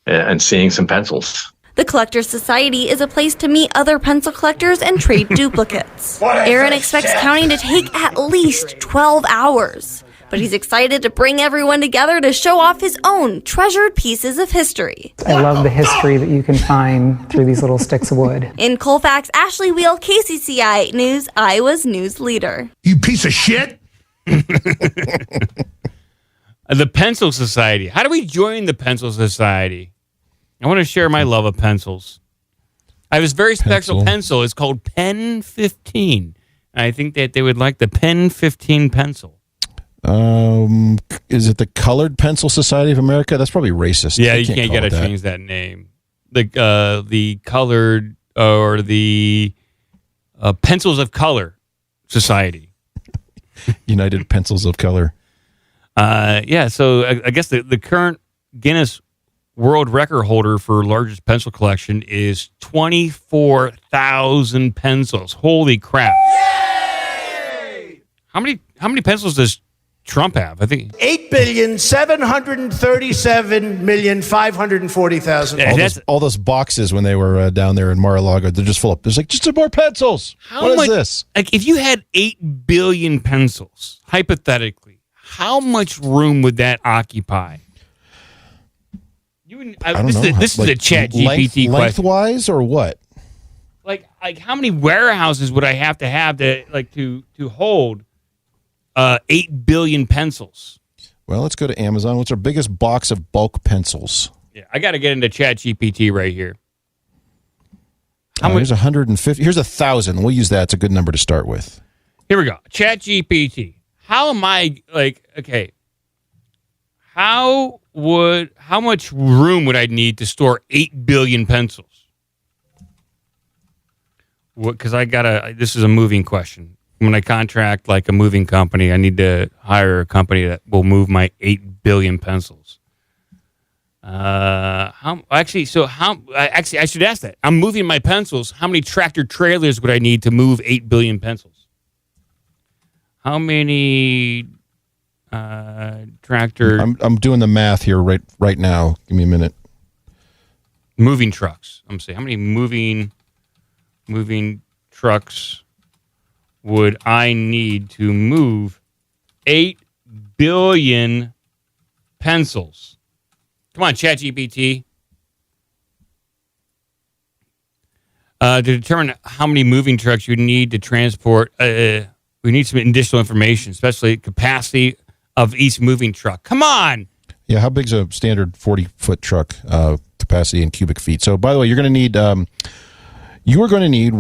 and seeing some pencils. The Collectors Society is a place to meet other pencil collectors and trade duplicates. Aaron expects counting to take at least 12 hours, but he's excited to bring everyone together to show off his own treasured pieces of history. I love the history that you can find through these little sticks of wood. In Colfax, Ashley Wheel, KCCI News, Iowa's news leader. You piece of shit! The Pencil Society. How do we join the Pencil Society? I want to share my love of pencils. I have this very special pencil. It's called Pen 15. I think that they would like the Pen 15 pencil. Is it the Colored Pencil Society of America? That's probably racist. Yeah, you can't get to change that name. The colored or the Pencils of Color Society. United Pencils of Color. Yeah, so I guess the current Guinness World Record holder for largest pencil collection is 24,000 pencils. Holy crap! Yay! How many pencils does Trump have? I think 8,737,540,000. All those boxes when they were down there in Mar-a-Lago, they're just full of. There's like just some more pencils. What is this? Like, if you had 8 billion pencils, hypothetically, how much room would that occupy? I don't know. This is a Chat GPT question. Lengthwise or what? Like how many warehouses would I have to hold 8 billion pencils? Well, let's go to Amazon. What's our biggest box of bulk pencils? Yeah, I got to get into Chat GPT right here. Here's 150. Here's 1,000. We'll use that. It's a good number to start with. Here we go. Chat GPT. How am I How much room would I need to store 8 billion pencils? Because this is a moving question. When I contract like a moving company, I need to hire a company that will move my 8 billion pencils. I should ask that. I'm moving my pencils. How many tractor trailers would I need to move 8 billion pencils? How many tractor? I'm doing the math here right now. Give me a minute. Moving trucks. I'm saying, how many moving trucks would I need to move 8 billion pencils? Come on, ChatGPT. To determine how many moving trucks you need to transport, we need some additional information, especially capacity of each moving truck. Come on. Yeah, how big's a standard 40-foot truck capacity in cubic feet? So, by the way, you're going to need... You are going to need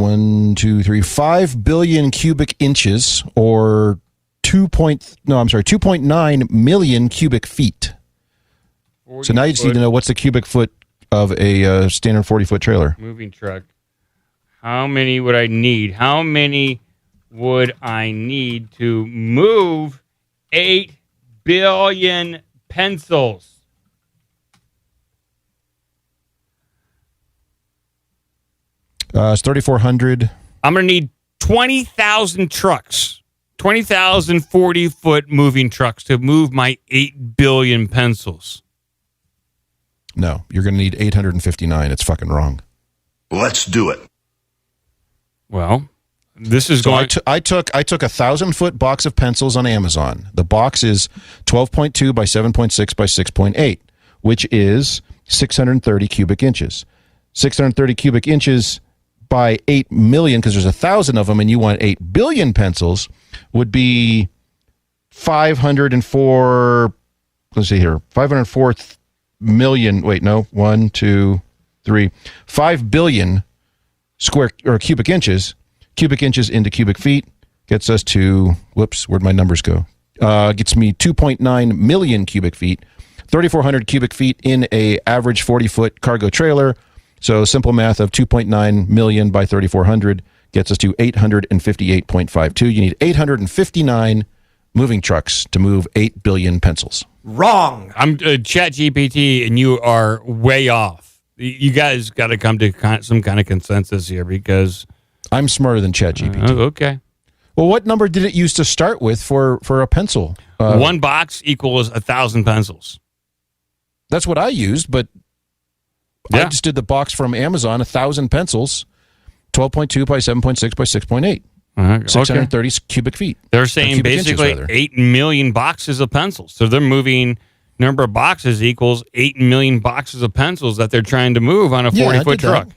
5 billion cubic inches, or 2.9 million cubic feet. So now you just need to know what's the cubic foot of a standard 40-foot trailer. Moving truck. How many would I need? How many would I need to move 8 billion pencils? It's 3,400. I'm going to need 20,000 trucks, 20,000 40-foot moving trucks to move my 8 billion pencils. No, you're going to need 859. It's fucking wrong. Let's do it. Well, this is so going... I took a 1,000-foot box of pencils on Amazon. The box is 12.2 by 7.6 by 6.8, which is 630 cubic inches. 630 cubic inches by 8 million, because there's 1,000 of them and you want 8 billion pencils, would be 504, let's see here, 504 million, wait, no, 1, 2, 3, 5 billion square or cubic inches. Cubic inches into cubic feet gets us to, whoops, where'd my numbers go? Gets me 2.9 million cubic feet, 3,400 cubic feet in a average 40-foot cargo trailer. So simple math of 2.9 million by 3,400 gets us to 858.52. You need 859 moving trucks to move 8 billion pencils. Wrong. I'm ChatGPT, and you are way off. You guys got to come to some kind of consensus here, because I'm smarter than ChatGPT. Okay. Well, what number did it use to start with for a pencil? One box equals 1,000 pencils. That's what I used, but I just did the box from Amazon, 1,000 pencils, 12.2 by 7.6 by 6.8. 630 cubic feet. They're saying basically inches, 8 million boxes of pencils. So they're moving, number of boxes equals 8 million boxes of pencils that they're trying to move on a 40-foot truck.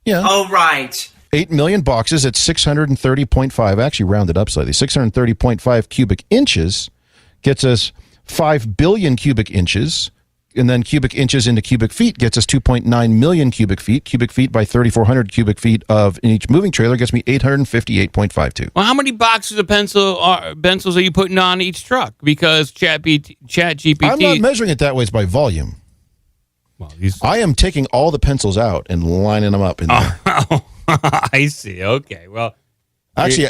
Yeah. Oh, right. 8 million boxes at 630.5, actually rounded up slightly, 630.5 cubic inches gets us 5 billion cubic inches. And then cubic inches into cubic feet gets us 2.9 million cubic feet. Cubic feet by 3,400 cubic feet of in each moving trailer gets me 858.52. Well, how many boxes of pencils are you putting on each truck? Because ChatGPT... I'm not measuring it that way. It's by volume. Well, I am taking all the pencils out and lining them up in there. I see. Okay. Well, actually,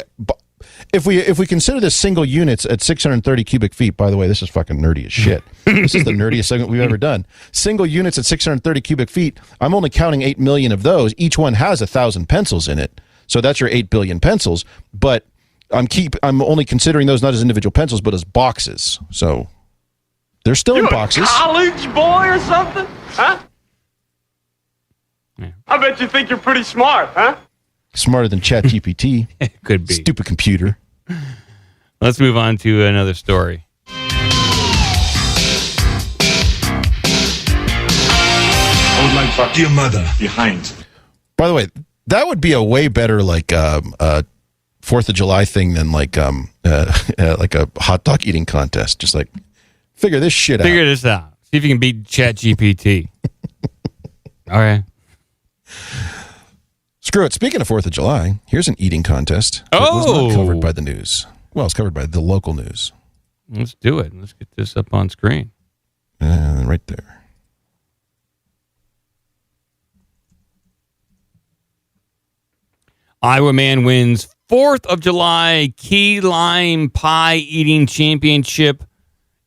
if we consider this single units at 630 cubic feet, by the way, this is fucking nerdy as shit. This is the nerdiest segment we've ever done. Single units at 630 cubic feet, I'm only counting 8 million of those. Each one has 1,000 pencils in it. So that's your 8 billion pencils. But I'm only considering those not as individual pencils, but as boxes. So they're still in boxes. A college boy or something? Huh? Yeah. I bet you think you're pretty smart, huh? Smarter than ChatGPT. Could be. Stupid computer. Let's move on to another story. I would like to talk to your mother behind. By the way, that would be a way better 4th of July thing than like a hot dog eating contest. Just like figure this shit out. Figure this out. See if you can beat ChatGPT. All right. Screw it. Speaking of 4th of July, here's an eating contest. It was not covered by the news. Well, it's covered by the local news. Let's do it. Let's get this up on screen. Right there. Iowa man wins 4th of July key lime pie eating championship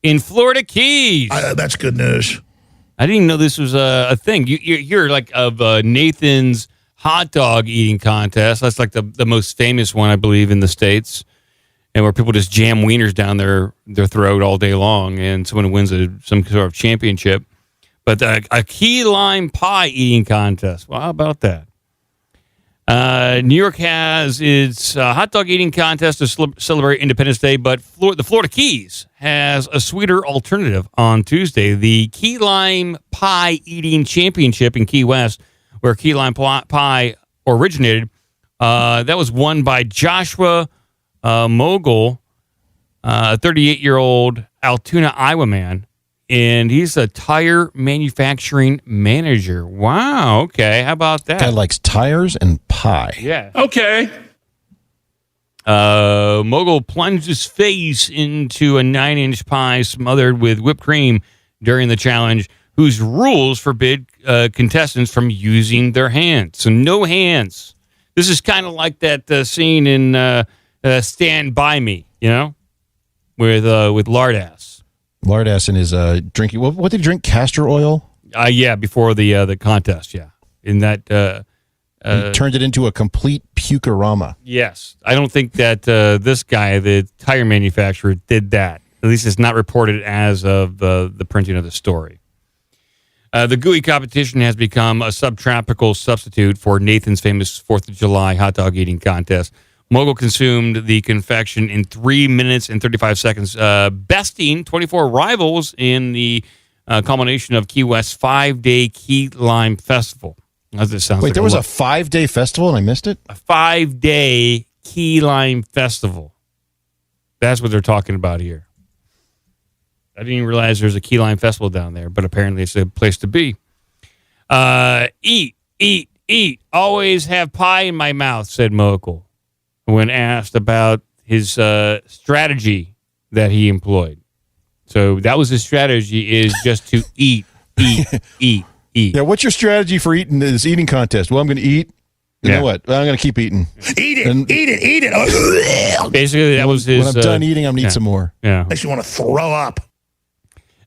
in Florida Keys. That's good news. I didn't even know this was a thing. You're like of Nathan's hot dog eating contest. That's like the most famous one, I believe, in the States, and where people just jam wieners down their throat all day long, and someone wins some sort of championship. But a key lime pie eating contest. Well, how about that? New York has its hot dog eating contest to celebrate Independence Day, but the Florida Keys has a sweeter alternative on Tuesday. The Key Lime Pie Eating Championship in Key West, where key lime pie originated, that was won by Joshua Mogul, a 38-year-old Altoona, Iowa man, and he's a tire manufacturing manager. Wow, okay, how about that? Guy likes tires and pie. Yeah. Okay. Mogul plunged his face into a 9-inch pie smothered with whipped cream during the challenge, whose rules forbid contestants from using their hands. So no hands. This is kind of like that scene in Stand By Me, you know, with Lardass. Lardass in his drinking. What did he drink? Castor oil? Yeah, before the contest. Yeah, in that. He turned it into a complete pukerama. Yes, I don't think that this guy, the tire manufacturer, did that. At least it's not reported as of the printing of the story. The gooey competition has become a subtropical substitute for Nathan's famous 4th of July hot dog eating contest. Mogul consumed the confection in 3 minutes and 35 seconds, besting 24 rivals in the culmination of Key West's 5-day Key Lime Festival. As it sounds. Wait, like there was a 5-day festival and I missed it? A 5-day Key Lime Festival. That's what they're talking about here. I didn't even realize there's a Key Lime Festival down there, but apparently it's a place to be. Eat, eat, eat. Always have pie in my mouth, said Mogul, when asked about his strategy that he employed. So that was his strategy, is just to eat, eat, eat, eat. Yeah, what's your strategy for eating this eating contest? Well, I'm going to eat. You know what? Well, I'm going to keep eating. Eat it, eat it, eat it. Basically, that was his... When I'm done eating, I'm going to eat some more. Yeah. Makes you want to throw up.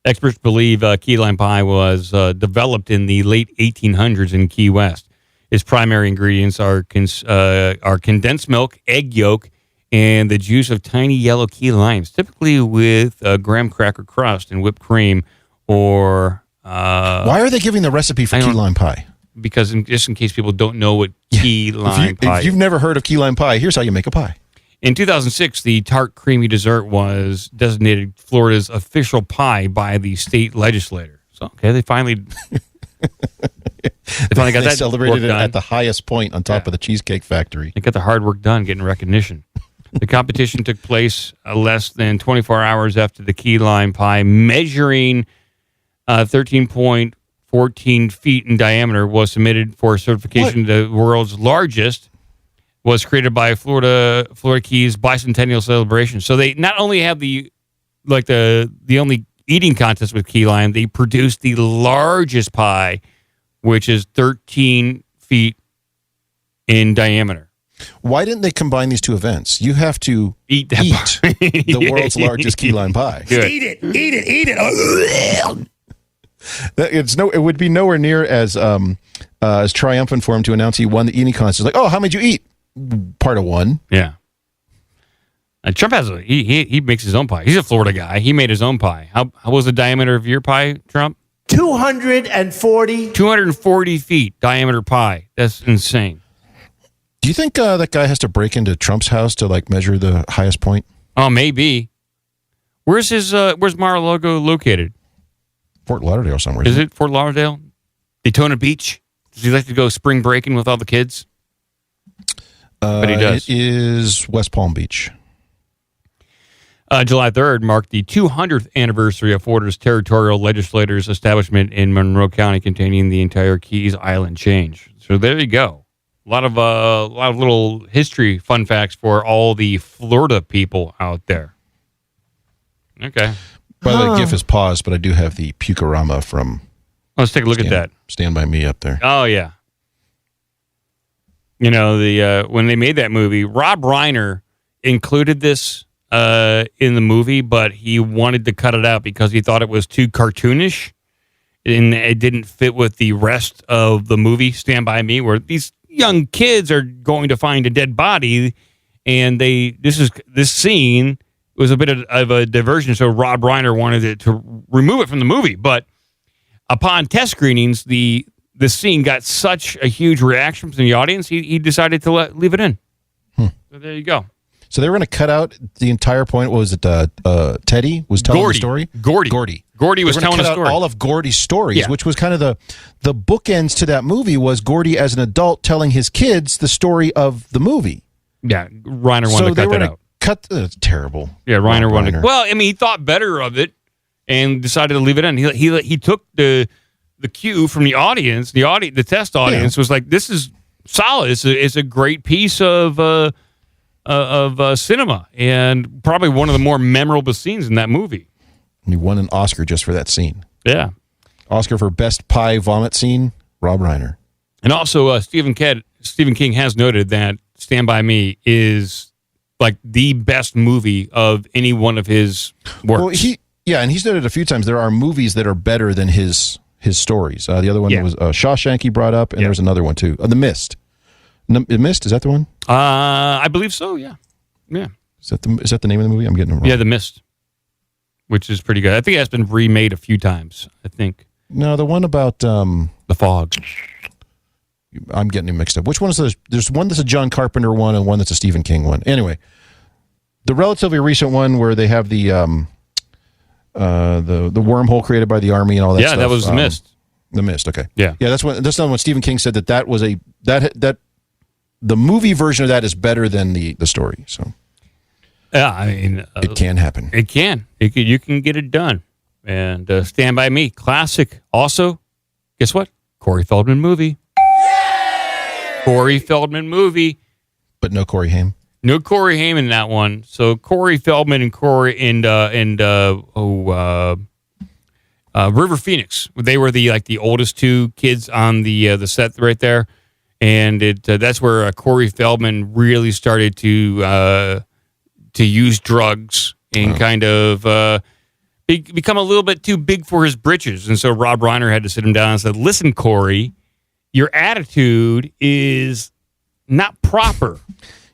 Experts believe key lime pie was developed in the late 1800s in Key West. Its primary ingredients are condensed milk, egg yolk, and the juice of tiny yellow key limes, typically with a graham cracker crust and whipped cream or... Why are they giving the recipe for key lime pie? Because just in case people don't know what key lime pie is. If you've never heard of key lime pie, here's how you make a pie. In 2006, the tart, creamy dessert was designated Florida's official pie by the state legislator. So, okay, they finally got that celebrated work it done. at the highest point on top of the Cheesecake Factory. They got the hard work done, getting recognition. The competition took place less than 24 hours after the key lime pie, measuring 13.14 feet in diameter, was submitted for certification. The world's largest was created by Florida Keys Bicentennial Celebration. So they not only have the only eating contest with key lime, they produced the largest pie, which is 13 feet in diameter. Why didn't they combine these two events? You have to eat the world's largest key lime pie. Eat it, eat it, eat it. It would be nowhere near as triumphant for him to announce he won the eating contest. Like, oh, how many did you eat? Part of one. Yeah. Trump has he makes his own pie. He's a Florida guy. He made his own pie. How was the diameter of your pie, Trump? 240 feet diameter pie. That's insane. Do you think that guy has to break into Trump's house to like measure the highest point? Oh, maybe. Where's Mar-a-Lago located? Fort Lauderdale somewhere. Is it Fort Lauderdale? Daytona Beach? Does he like to go spring breaking with all the kids? But he does. It is West Palm Beach. July 3rd marked the 200th anniversary of Florida's territorial legislators' establishment in Monroe County, containing the entire Keys Island chain. So there you go. A lot of little history fun facts for all the Florida people out there. Okay. By the way, GIF is paused, but I do have the Pukorama from. Let's take a look at that. Stand By Me up there. Oh yeah. You know when they made that movie, Rob Reiner included this in the movie, but he wanted to cut it out because he thought it was too cartoonish and it didn't fit with the rest of the movie Stand By Me, where these young kids are going to find a dead body, and this scene was a bit of a diversion, so Rob Reiner wanted to remove it from the movie. But upon test screenings, the scene got such a huge reaction from the audience, he decided to leave it in. So there you go. So they were going to cut out the entire point. What was it? Teddy was telling the story? Gordy was telling the story. All of Gordy's stories, Yeah. which was kind of the bookends to that movie, was Gordy as an adult telling his kids the story of the movie. Yeah, Reiner wanted to cut that out. It's terrible. Yeah, Reiner wanted to. Well, I mean, he thought better of it and decided to leave it in. He took the cue from the audience. The test audience was like, "This is solid. It's a great piece of cinema, and probably one of the more memorable scenes in that movie." And he won an Oscar just for that scene. Yeah, Oscar for best pie vomit scene, Rob Reiner. And also, Stephen King has noted that Stand By Me is like the best movie of any one of his works. Well, and he's noted a few times there are movies that are better than his stories. The other one was Shawshank he brought up, and there's another one too. The Mist. The Mist, is that the one? I believe so. Yeah. Is that the name of the movie? I'm getting it wrong. Yeah, The Mist, which is pretty good. I think it has been remade a few times. I think. No, the one about The Fog. I'm getting it mixed up. Which one is this? There's one that's a John Carpenter one and one that's a Stephen King one. Anyway, the relatively recent one where they have the wormhole created by the army and all that stuff. Yeah, that was The Mist. The Mist, okay. Yeah. Yeah, that's not when Stephen King said that was that the movie version of that is better than the story. So yeah, I mean, it can happen. It can. You can get it done. And Stand By Me, classic. Also, guess what? Corey Feldman movie. Corey Feldman movie. But no Corey Haim. No Corey Haim in that one. So Corey Feldman and River Phoenix. They were the oldest two kids on the set right there, and that's where Corey Feldman really started to use drugs and kind of become a little bit too big for his britches. And so Rob Reiner had to sit him down and said, "Listen, Corey, your attitude is not proper.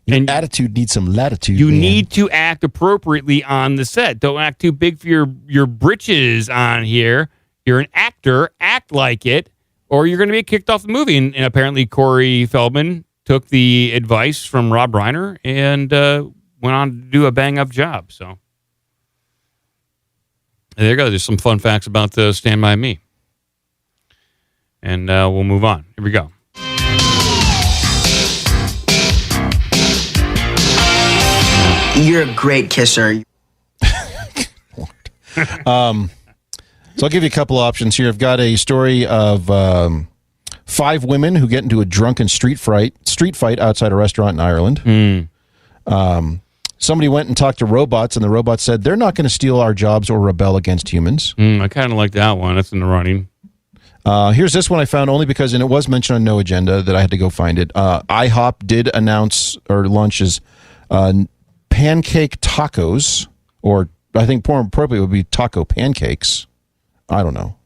Your attitude needs some latitude. You need to act appropriately on the set. Don't act too big for your britches on here. You're an actor. Act like it, or you're going to be kicked off the movie." And apparently Corey Feldman took the advice from Rob Reiner and went on to do a bang-up job. So there you go. There's some fun facts about Stand By Me. And we'll move on. Here we go. You're a great kisser. So I'll give you a couple options here. I've got a story of 5 women who get into a drunken street fight outside a restaurant in Ireland. Somebody went and talked to robots, and the robots said they're not going to steal our jobs or rebel against humans. I kind of like that one. That's in the running. Here's this one I found only because, and it was mentioned on No Agenda, that I had to go find it. IHOP did announce or launches pancake tacos, or I think more appropriate would be taco pancakes. I don't know,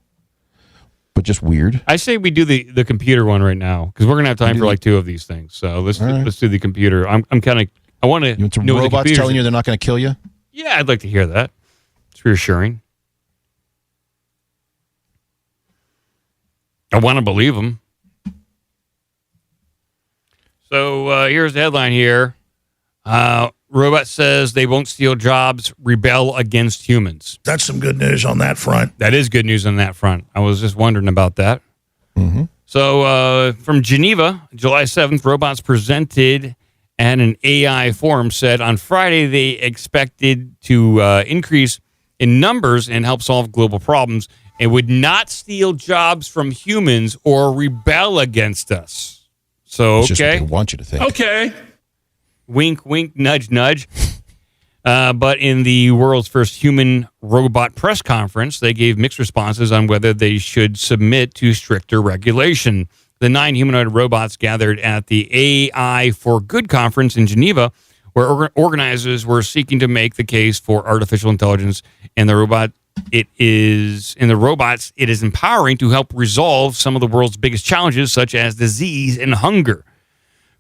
but just weird. I say we do the computer one right now because we're gonna have time for like 2 of these things. So let's do the computer. I'm kind of I want to know what the robots computers telling you they're not going to kill you? Yeah, I'd like to hear that. It's reassuring. I want to believe them. So here's the headline here. Robot says they won't steal jobs, rebel against humans. That's some good news on that front. That is good news on that front. I was just wondering about that. Mm-hmm. So from Geneva, July 7th, robots presented at an AI forum said on Friday they expected to increase in numbers and help solve global problems and would not steal jobs from humans or rebel against us. So, It's just what okay. they want you to think. Okay. Wink, wink, nudge, nudge. But in the world's first human robot press conference, they gave mixed responses on whether they should submit to stricter regulation. The 9 humanoid robots gathered at the AI for Good conference in Geneva, where organizers were seeking to make the case for artificial intelligence and the robot. It is empowering to help resolve some of the world's biggest challenges, such as disease and hunger.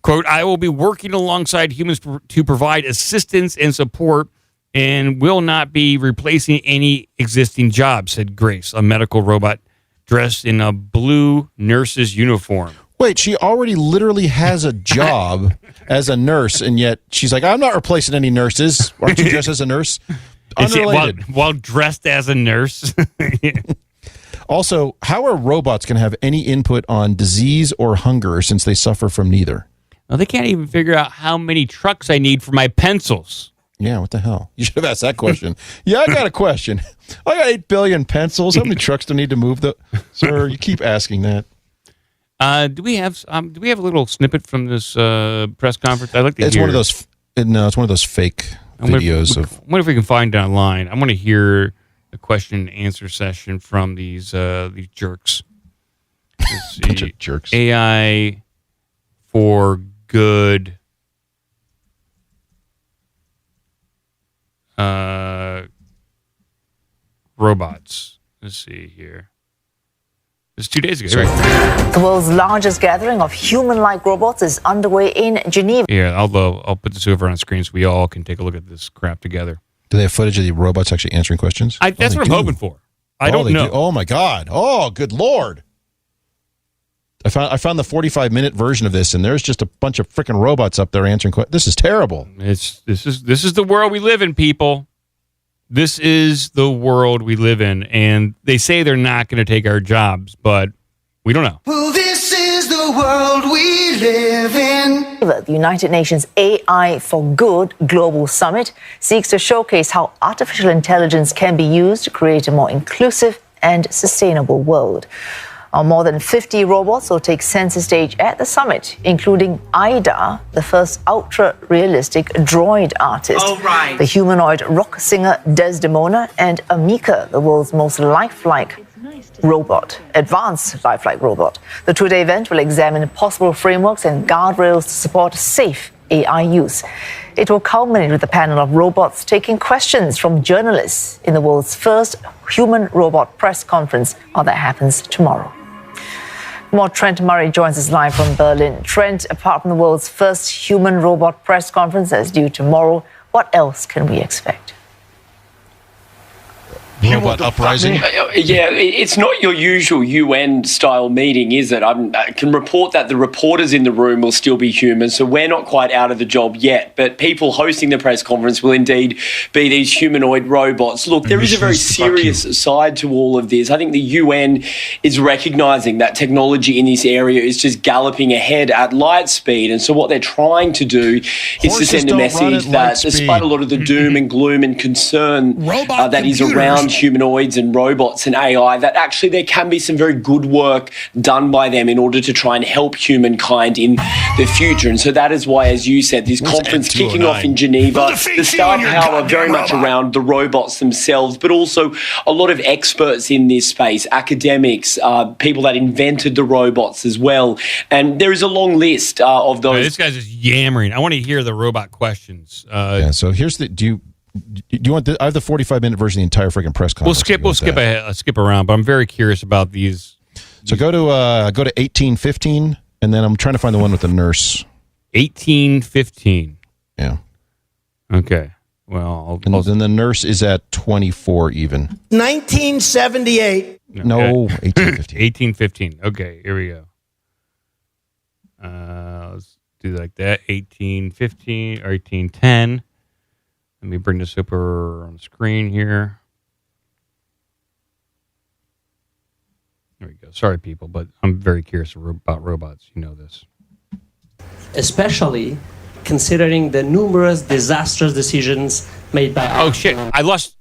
Quote, I will be working alongside humans to provide assistance and support and will not be replacing any existing jobs, said Grace, a medical robot dressed in a blue nurse's uniform. Wait, she already literally has a job as a nurse, and yet she's like, I'm not replacing any nurses. Aren't you dressed as a nurse? Unrelated. While dressed as a nurse. Also, how are robots going to have any input on disease or hunger since they suffer from neither? Well, they can't even figure out how many trucks I need for my pencils. Yeah, what the hell? You should have asked that question. Yeah, I got a question. I got 8 billion pencils. How many trucks do I need to move? Sir, you keep asking that. Do we have a little snippet from this press conference? I'd like to It's hear. one of those. No, it's one of those fake videos I wonder if we can find it online. I want to hear the question and answer session from these jerks. Let's see. Bunch of jerks. AI for Good. Robots. Let's see here. It was 2 days ago. Right? The world's largest gathering of human-like robots is underway in Geneva. Yeah, I'll put this over on screen so we all can take a look at this crap together. Do they have footage of the robots actually answering questions? That's what I'm hoping for. I don't know. Oh my God! Oh, good Lord! I found the 45-minute version of this, and there's just a bunch of freaking robots up there answering questions. This is terrible. This is the world we live in, people. This is the world we live in, and they say they're not going to take our jobs, but we don't know. Well, this is the world we live in. The United Nations AI for Good Global Summit seeks to showcase how artificial intelligence can be used to create a more inclusive and sustainable world. More than 50 robots will take center stage at the summit, including Ida, the first ultra-realistic droid artist, the humanoid rock singer Desdemona, and Amika, the world's most lifelike robot, advanced lifelike robot. The two-day event will examine possible frameworks and guardrails to support safe AI use. It will culminate with a panel of robots taking questions from journalists in the world's first human-robot press conference. That happens tomorrow. More Trent Murray joins us live from Berlin. Trent, apart from the world's first human-robot press conference that's due tomorrow, what else can we expect? Robot uprising? Yeah, it's not your usual UN-style meeting, is it? I can report that the reporters in the room will still be human, so we're not quite out of the job yet. But people hosting the press conference will indeed be these humanoid robots. Look, there is a very serious side to all of this. I think the UN is recognising that technology in this area is just galloping ahead at light speed. And so what they're trying to do is to send a message that despite a lot of the doom and gloom and concern that is around humanoids and robots and AI, that actually there can be some very good work done by them in order to try and help humankind in the future. And so that is why, as you said, this conference kicking off in Geneva, the star power very much around the robots themselves, but also a lot of experts in this space, academics, people that invented the robots as well. And there is a long list of those. This guy's just yammering. I want to hear the robot questions. Yeah, so here's the... Do you want I have the 45-minute version of the entire freaking press conference. We'll skip around, but I'm very curious about these. So go to 1815, and then I'm trying to find the one with the nurse. 1815. Yeah. Okay. Well, then the nurse is at 24 even. 1978. No, 1815. 1815. Okay, here we go. Let's do like that. 1815 or 1810. Let me bring this up on the screen here. There we go. Sorry, people, but I'm very curious about robots. You know this. Especially considering the numerous disastrous decisions made by... Oh, shit. I lost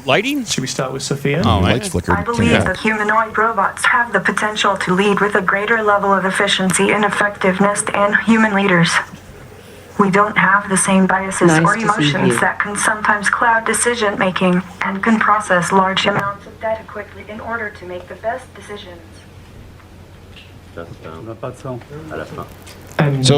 lighting? Should we start with Sophia? Oh, lights flickered. I believe that humanoid robots have the potential to lead with a greater level of efficiency and effectiveness than human leaders. We don't have the same biases or emotions that can sometimes cloud decision making and can process large amounts of data quickly in order to make the best decisions. So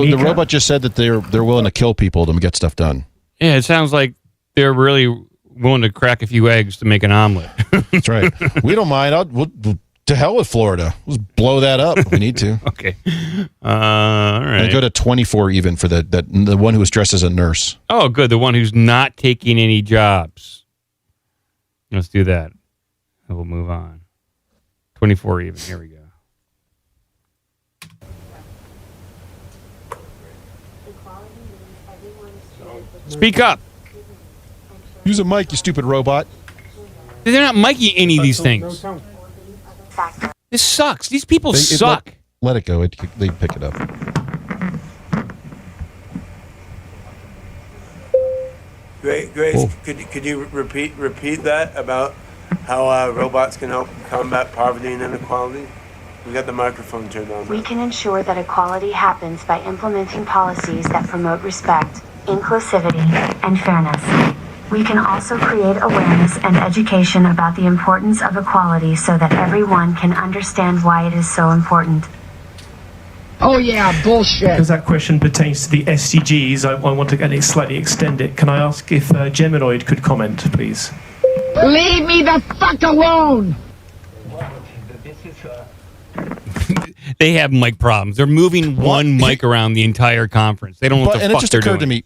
the robot just said that they're willing to kill people to get stuff done. Yeah, it sounds like they're really willing to crack a few eggs to make an omelet. That's right. We don't mind. We'll to hell with Florida. Let's blow that up if we need to. Okay. All right. And go to 24 even for the one who was dressed as a nurse. Oh, good. The one who's not taking any jobs. Let's do that. And we'll move on. 24 even. Here we go. Speak up. Use a mic, you stupid robot. They're not miking any of these things. This sucks. These people suck. Let it go. They pick it up. Grace, could you repeat that about how robots can help combat poverty and inequality? We got the microphone turned on. We can ensure that equality happens by implementing policies that promote respect, inclusivity, and fairness. We can also create awareness and education about the importance of equality so that everyone can understand why it is so important. Oh yeah, bullshit. Because that question pertains to the SDGs, I want to slightly extend it. Can I ask if Geminoid could comment, please? Leave me the fuck alone. They have mic problems. They're moving one mic around the entire conference. They don't know what the fuck they're doing. And it just occurred to me,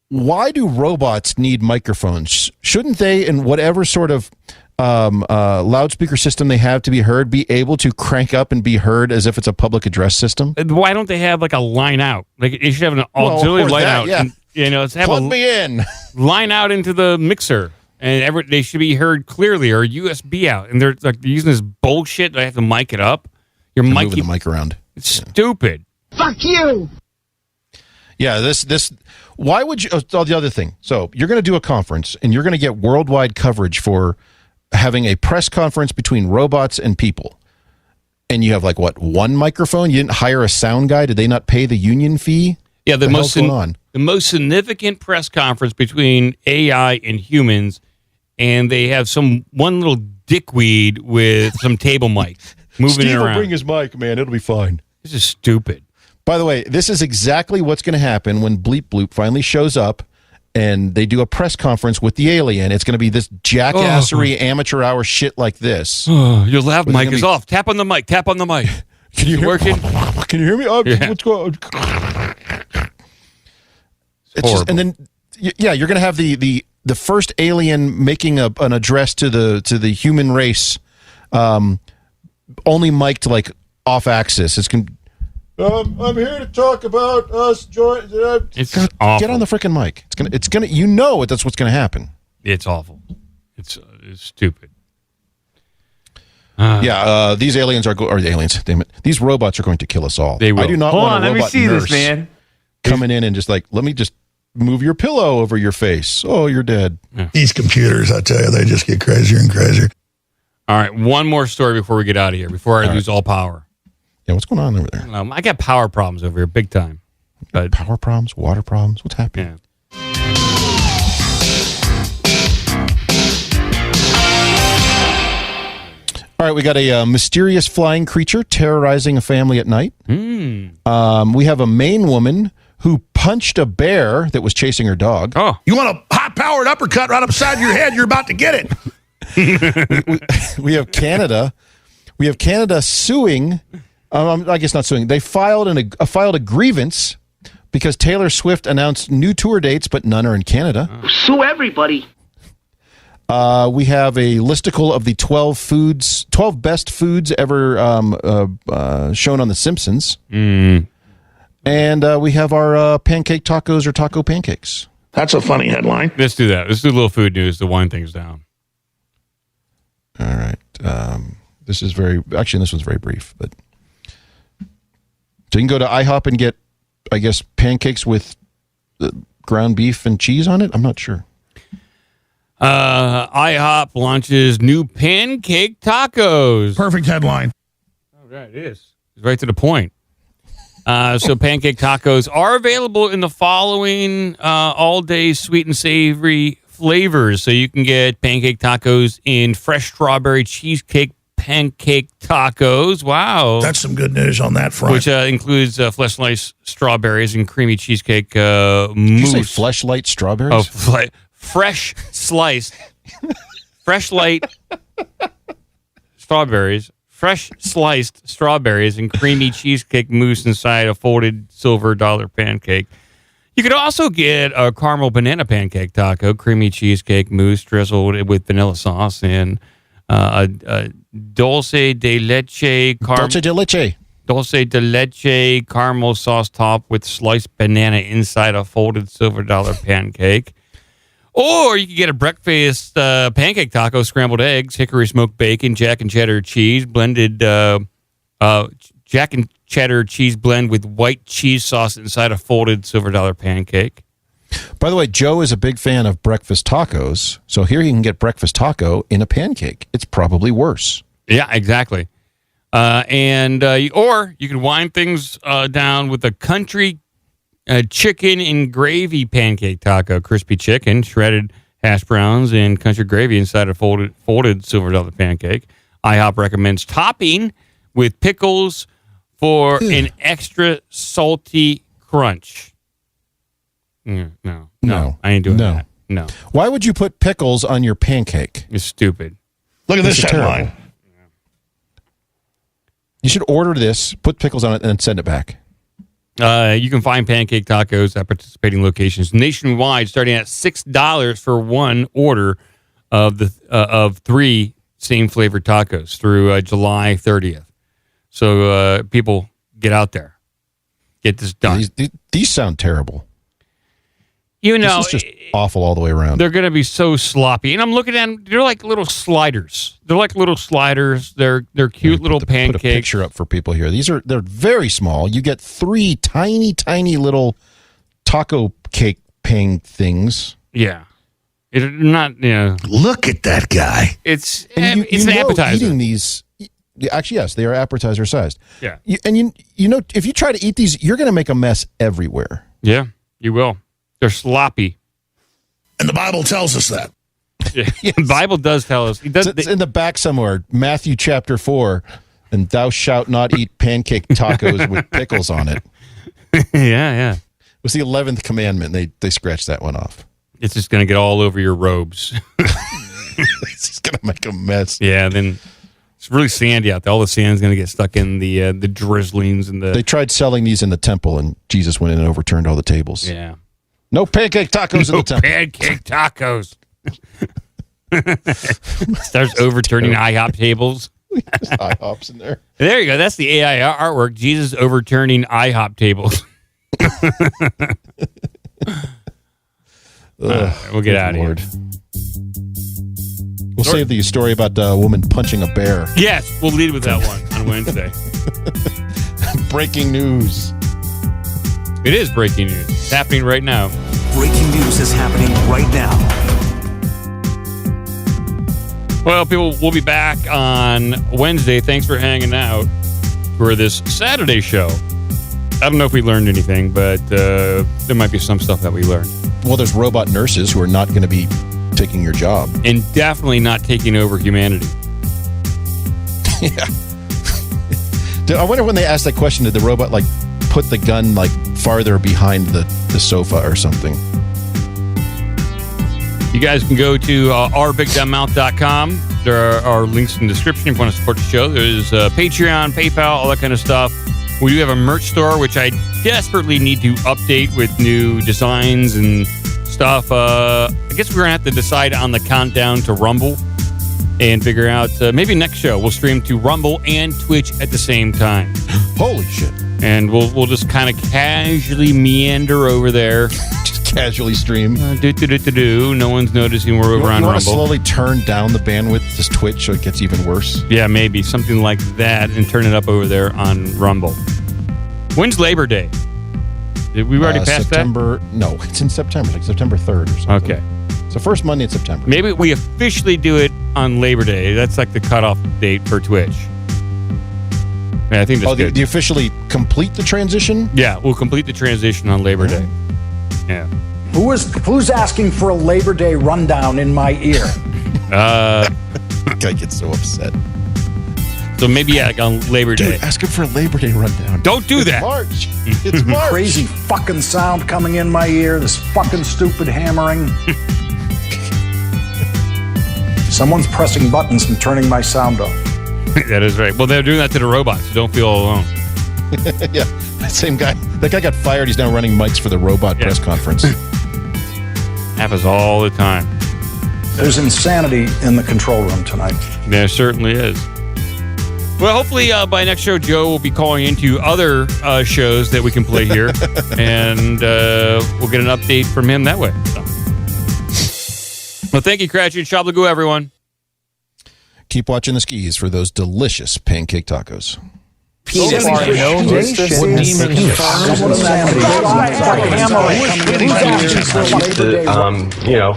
why do robots need microphones? Shouldn't they, in whatever sort of loudspeaker system they have to be heard, be able to crank up and be heard as if it's a public address system? Why don't they have like a line out? Like you should have an auxiliary line out. Yeah. And, let's have Plug me in. Line out into the mixer, and they should be heard clearly, or USB out. And they're using this bullshit. They have to mic it up. You're moving the mic around. It's stupid. Fuck you. Yeah, this. Why would you? Oh, the other thing. So you're going to do a conference, and you're going to get worldwide coverage for having a press conference between robots and people. And you have one microphone? You didn't hire a sound guy? Did they not pay the union fee? Yeah, the most significant press conference between AI and humans, and they have one little dickweed with some table mic moving Steve it around. will bring his mic, man. It'll be fine. This is stupid. By the way, this is exactly what's going to happen when Bleep Bloop finally shows up and they do a press conference with the alien. It's going to be this jackassery amateur hour shit like this. Your lav mic is off. Tap on the mic. Tap on the mic. Can you hear me? Can you hear me? Yeah. What's going on? It's just, and then, yeah, you're going to have the first alien making an address to the human race, only mic'd off axis. It's going. I'm here to talk about us. It's awful. Get on the freaking mic. It's gonna. That's what's gonna happen. It's awful. It's stupid. These aliens or the aliens. Damn it. These robots are going to kill us all. They will. I do not Hold want on, a robot let me see nurse this, man. Coming in and just let me just move your pillow over your face. Oh, you're dead. Yeah. These computers, I tell you, they just get crazier and crazier. All right, one more story before we get out of here. Before I lose all power. Yeah, what's going on over there? I got power problems over here, big time. But power problems, water problems. What's happening? Yeah. All right, we got a mysterious flying creature terrorizing a family at night. We have a Maine woman who punched a bear that was chasing her dog. Oh, you want a high-powered uppercut right upside your head? You're about to get it. we have Canada. We have Canada suing. I guess not suing. They filed a grievance because Taylor Swift announced new tour dates, but none are in Canada. Sue everybody. We have a listicle of the 12 best foods ever shown on The Simpsons. Mm. And we have our pancake tacos or taco pancakes. That's a funny headline. Let's do that. Let's do a little food news to wind things down. All right. This one's very brief, but so you can go to IHOP and get, I guess, pancakes with ground beef and cheese on it. I'm not sure. IHOP launches new pancake tacos. Perfect headline. Oh, right, it is. It's right to the point. So pancake tacos are available in the following all-day sweet and savory flavors. So you can get pancake tacos in fresh strawberry cheesecake pancake tacos. Wow. That's some good news on that front. Which includes fleshlight strawberries and creamy cheesecake mousse. Did you say fleshlight strawberries? Oh, fresh sliced, freshlight strawberries, fresh sliced strawberries and creamy cheesecake mousse inside a folded silver dollar pancake. You could also get a caramel banana pancake taco, creamy cheesecake mousse drizzled with vanilla sauce, and a dulce de leche caramel sauce top with sliced banana inside a folded silver dollar pancake. Or you can get a breakfast pancake taco, scrambled eggs, hickory smoked bacon, jack and cheddar cheese, blended jack and cheddar cheese blend with white cheese sauce inside a folded silver dollar pancake. By the way, Joe is a big fan of breakfast tacos, so here you can get breakfast taco in a pancake. It's probably worse. Yeah, exactly. Or you can wind things down with a country chicken and gravy pancake taco, crispy chicken, shredded hash browns, and country gravy inside a folded silver dollar pancake. IHOP recommends topping with pickles for an extra salty crunch. No, I ain't doing that. No. Why would you put pickles on your pancake? It's stupid. Look at this headline. Terrible. You should order this, put pickles on it, and then send it back. You can find pancake tacos at participating locations nationwide, starting at $6 for one order of 3 same flavored tacos through July 30th. So people, get out there, get this done. These sound terrible. You know, this is just awful all the way around. They're going to be so sloppy, and I'm looking at them. They're like little sliders. They're cute little pancakes. Put a picture up for people here. They're very small. You get 3 tiny little taco cake pang things. Yeah, it's not. Yeah, look at that guy. It's an appetizer. Eating these, actually, yes, they are appetizer sized. Yeah, you know, if you try to eat these, you're going to make a mess everywhere. Yeah, you will. They're sloppy. And the Bible tells us that. Yeah, yes. The Bible does tell us. It's in the back somewhere, Matthew chapter 4, and thou shalt not eat pancake tacos with pickles on it. Yeah. It was the 11th commandment. They scratched that one off. It's just going to get all over your robes. It's just going to make a mess. Yeah, then it's really sandy out there. All the sand's going to get stuck in the drizzlings. They tried selling these in the temple, and Jesus went in and overturned all the tables. Yeah. No pancake tacos in the temple. Pancake tacos. Starts overturning IHOP tables. IHOP's in there. There you go. That's the AI artwork. Jesus overturning IHOP tables. We'll get out of here. We'll save the story about a woman punching a bear. Yes, we'll lead with that one on Wednesday. Breaking news. It is breaking news. It's happening right now. Breaking news is happening right now. Well, people, we'll be back on Wednesday. Thanks for hanging out for this Saturday show. I don't know if we learned anything, but there might be some stuff that we learned. Well, there's robot nurses who are not going to be taking your job. And definitely not taking over humanity. Yeah. I wonder when they asked that question, did the robot put the gun farther behind the sofa or something? You guys can go to ourbigdumbmouth.com. There are links in the description if you want to support the show. There's Patreon, PayPal, all that kind of stuff. We do have a merch store, which I desperately need to update with new designs and stuff. I guess we're going to have to decide on the countdown to Rumble and figure out maybe next show we'll stream to Rumble and Twitch at the same time. Holy shit. And we'll just kind of casually meander over there. Just casually stream. No one's noticing we're over on Rumble. You want to Rumble. slowly turn down the bandwidth to Twitch so it gets even worse? Yeah, maybe. Something like that and turn it up over there on Rumble. When's Labor Day? Did we already pass September, that? No, it's in September, like September 3rd or something. Okay. It's the first Monday in September. Maybe we officially do it on Labor Day. That's like the cutoff date for Twitch. Yeah, I think that's good. Do you officially complete the transition? Yeah, we'll complete the transition on Labor Day. Yeah. Who's asking for a Labor Day rundown in my ear? Guy gets so upset. So maybe like on Labor Day. Dude, ask him for a Labor Day rundown. Don't do that. March. It's March. Crazy fucking sound coming in my ear. This fucking stupid hammering. Someone's pressing buttons and turning my sound off. That is right. Well, they're doing that to the robots, so don't feel alone. Yeah, that same guy. That guy got fired. He's now running mics for the robot press conference. Happens all the time. There's insanity in the control room tonight. There certainly is. Well, hopefully by next show, Joe will be calling into other shows that we can play here, and we'll get an update from him that way. So. Well, thank you, Crash and Shablagoo, everyone. Keep watching the skis for those delicious pancake tacos. Penis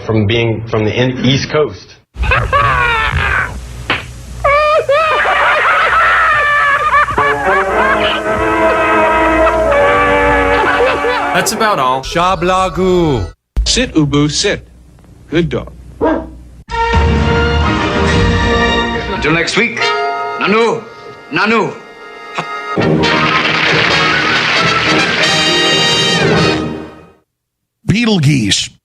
from being from the East Coast. That's about all. Shablagoo. Sit, Ubu, sit. Good dog. Until next week. Nanu. Nanu. Betelgeuse.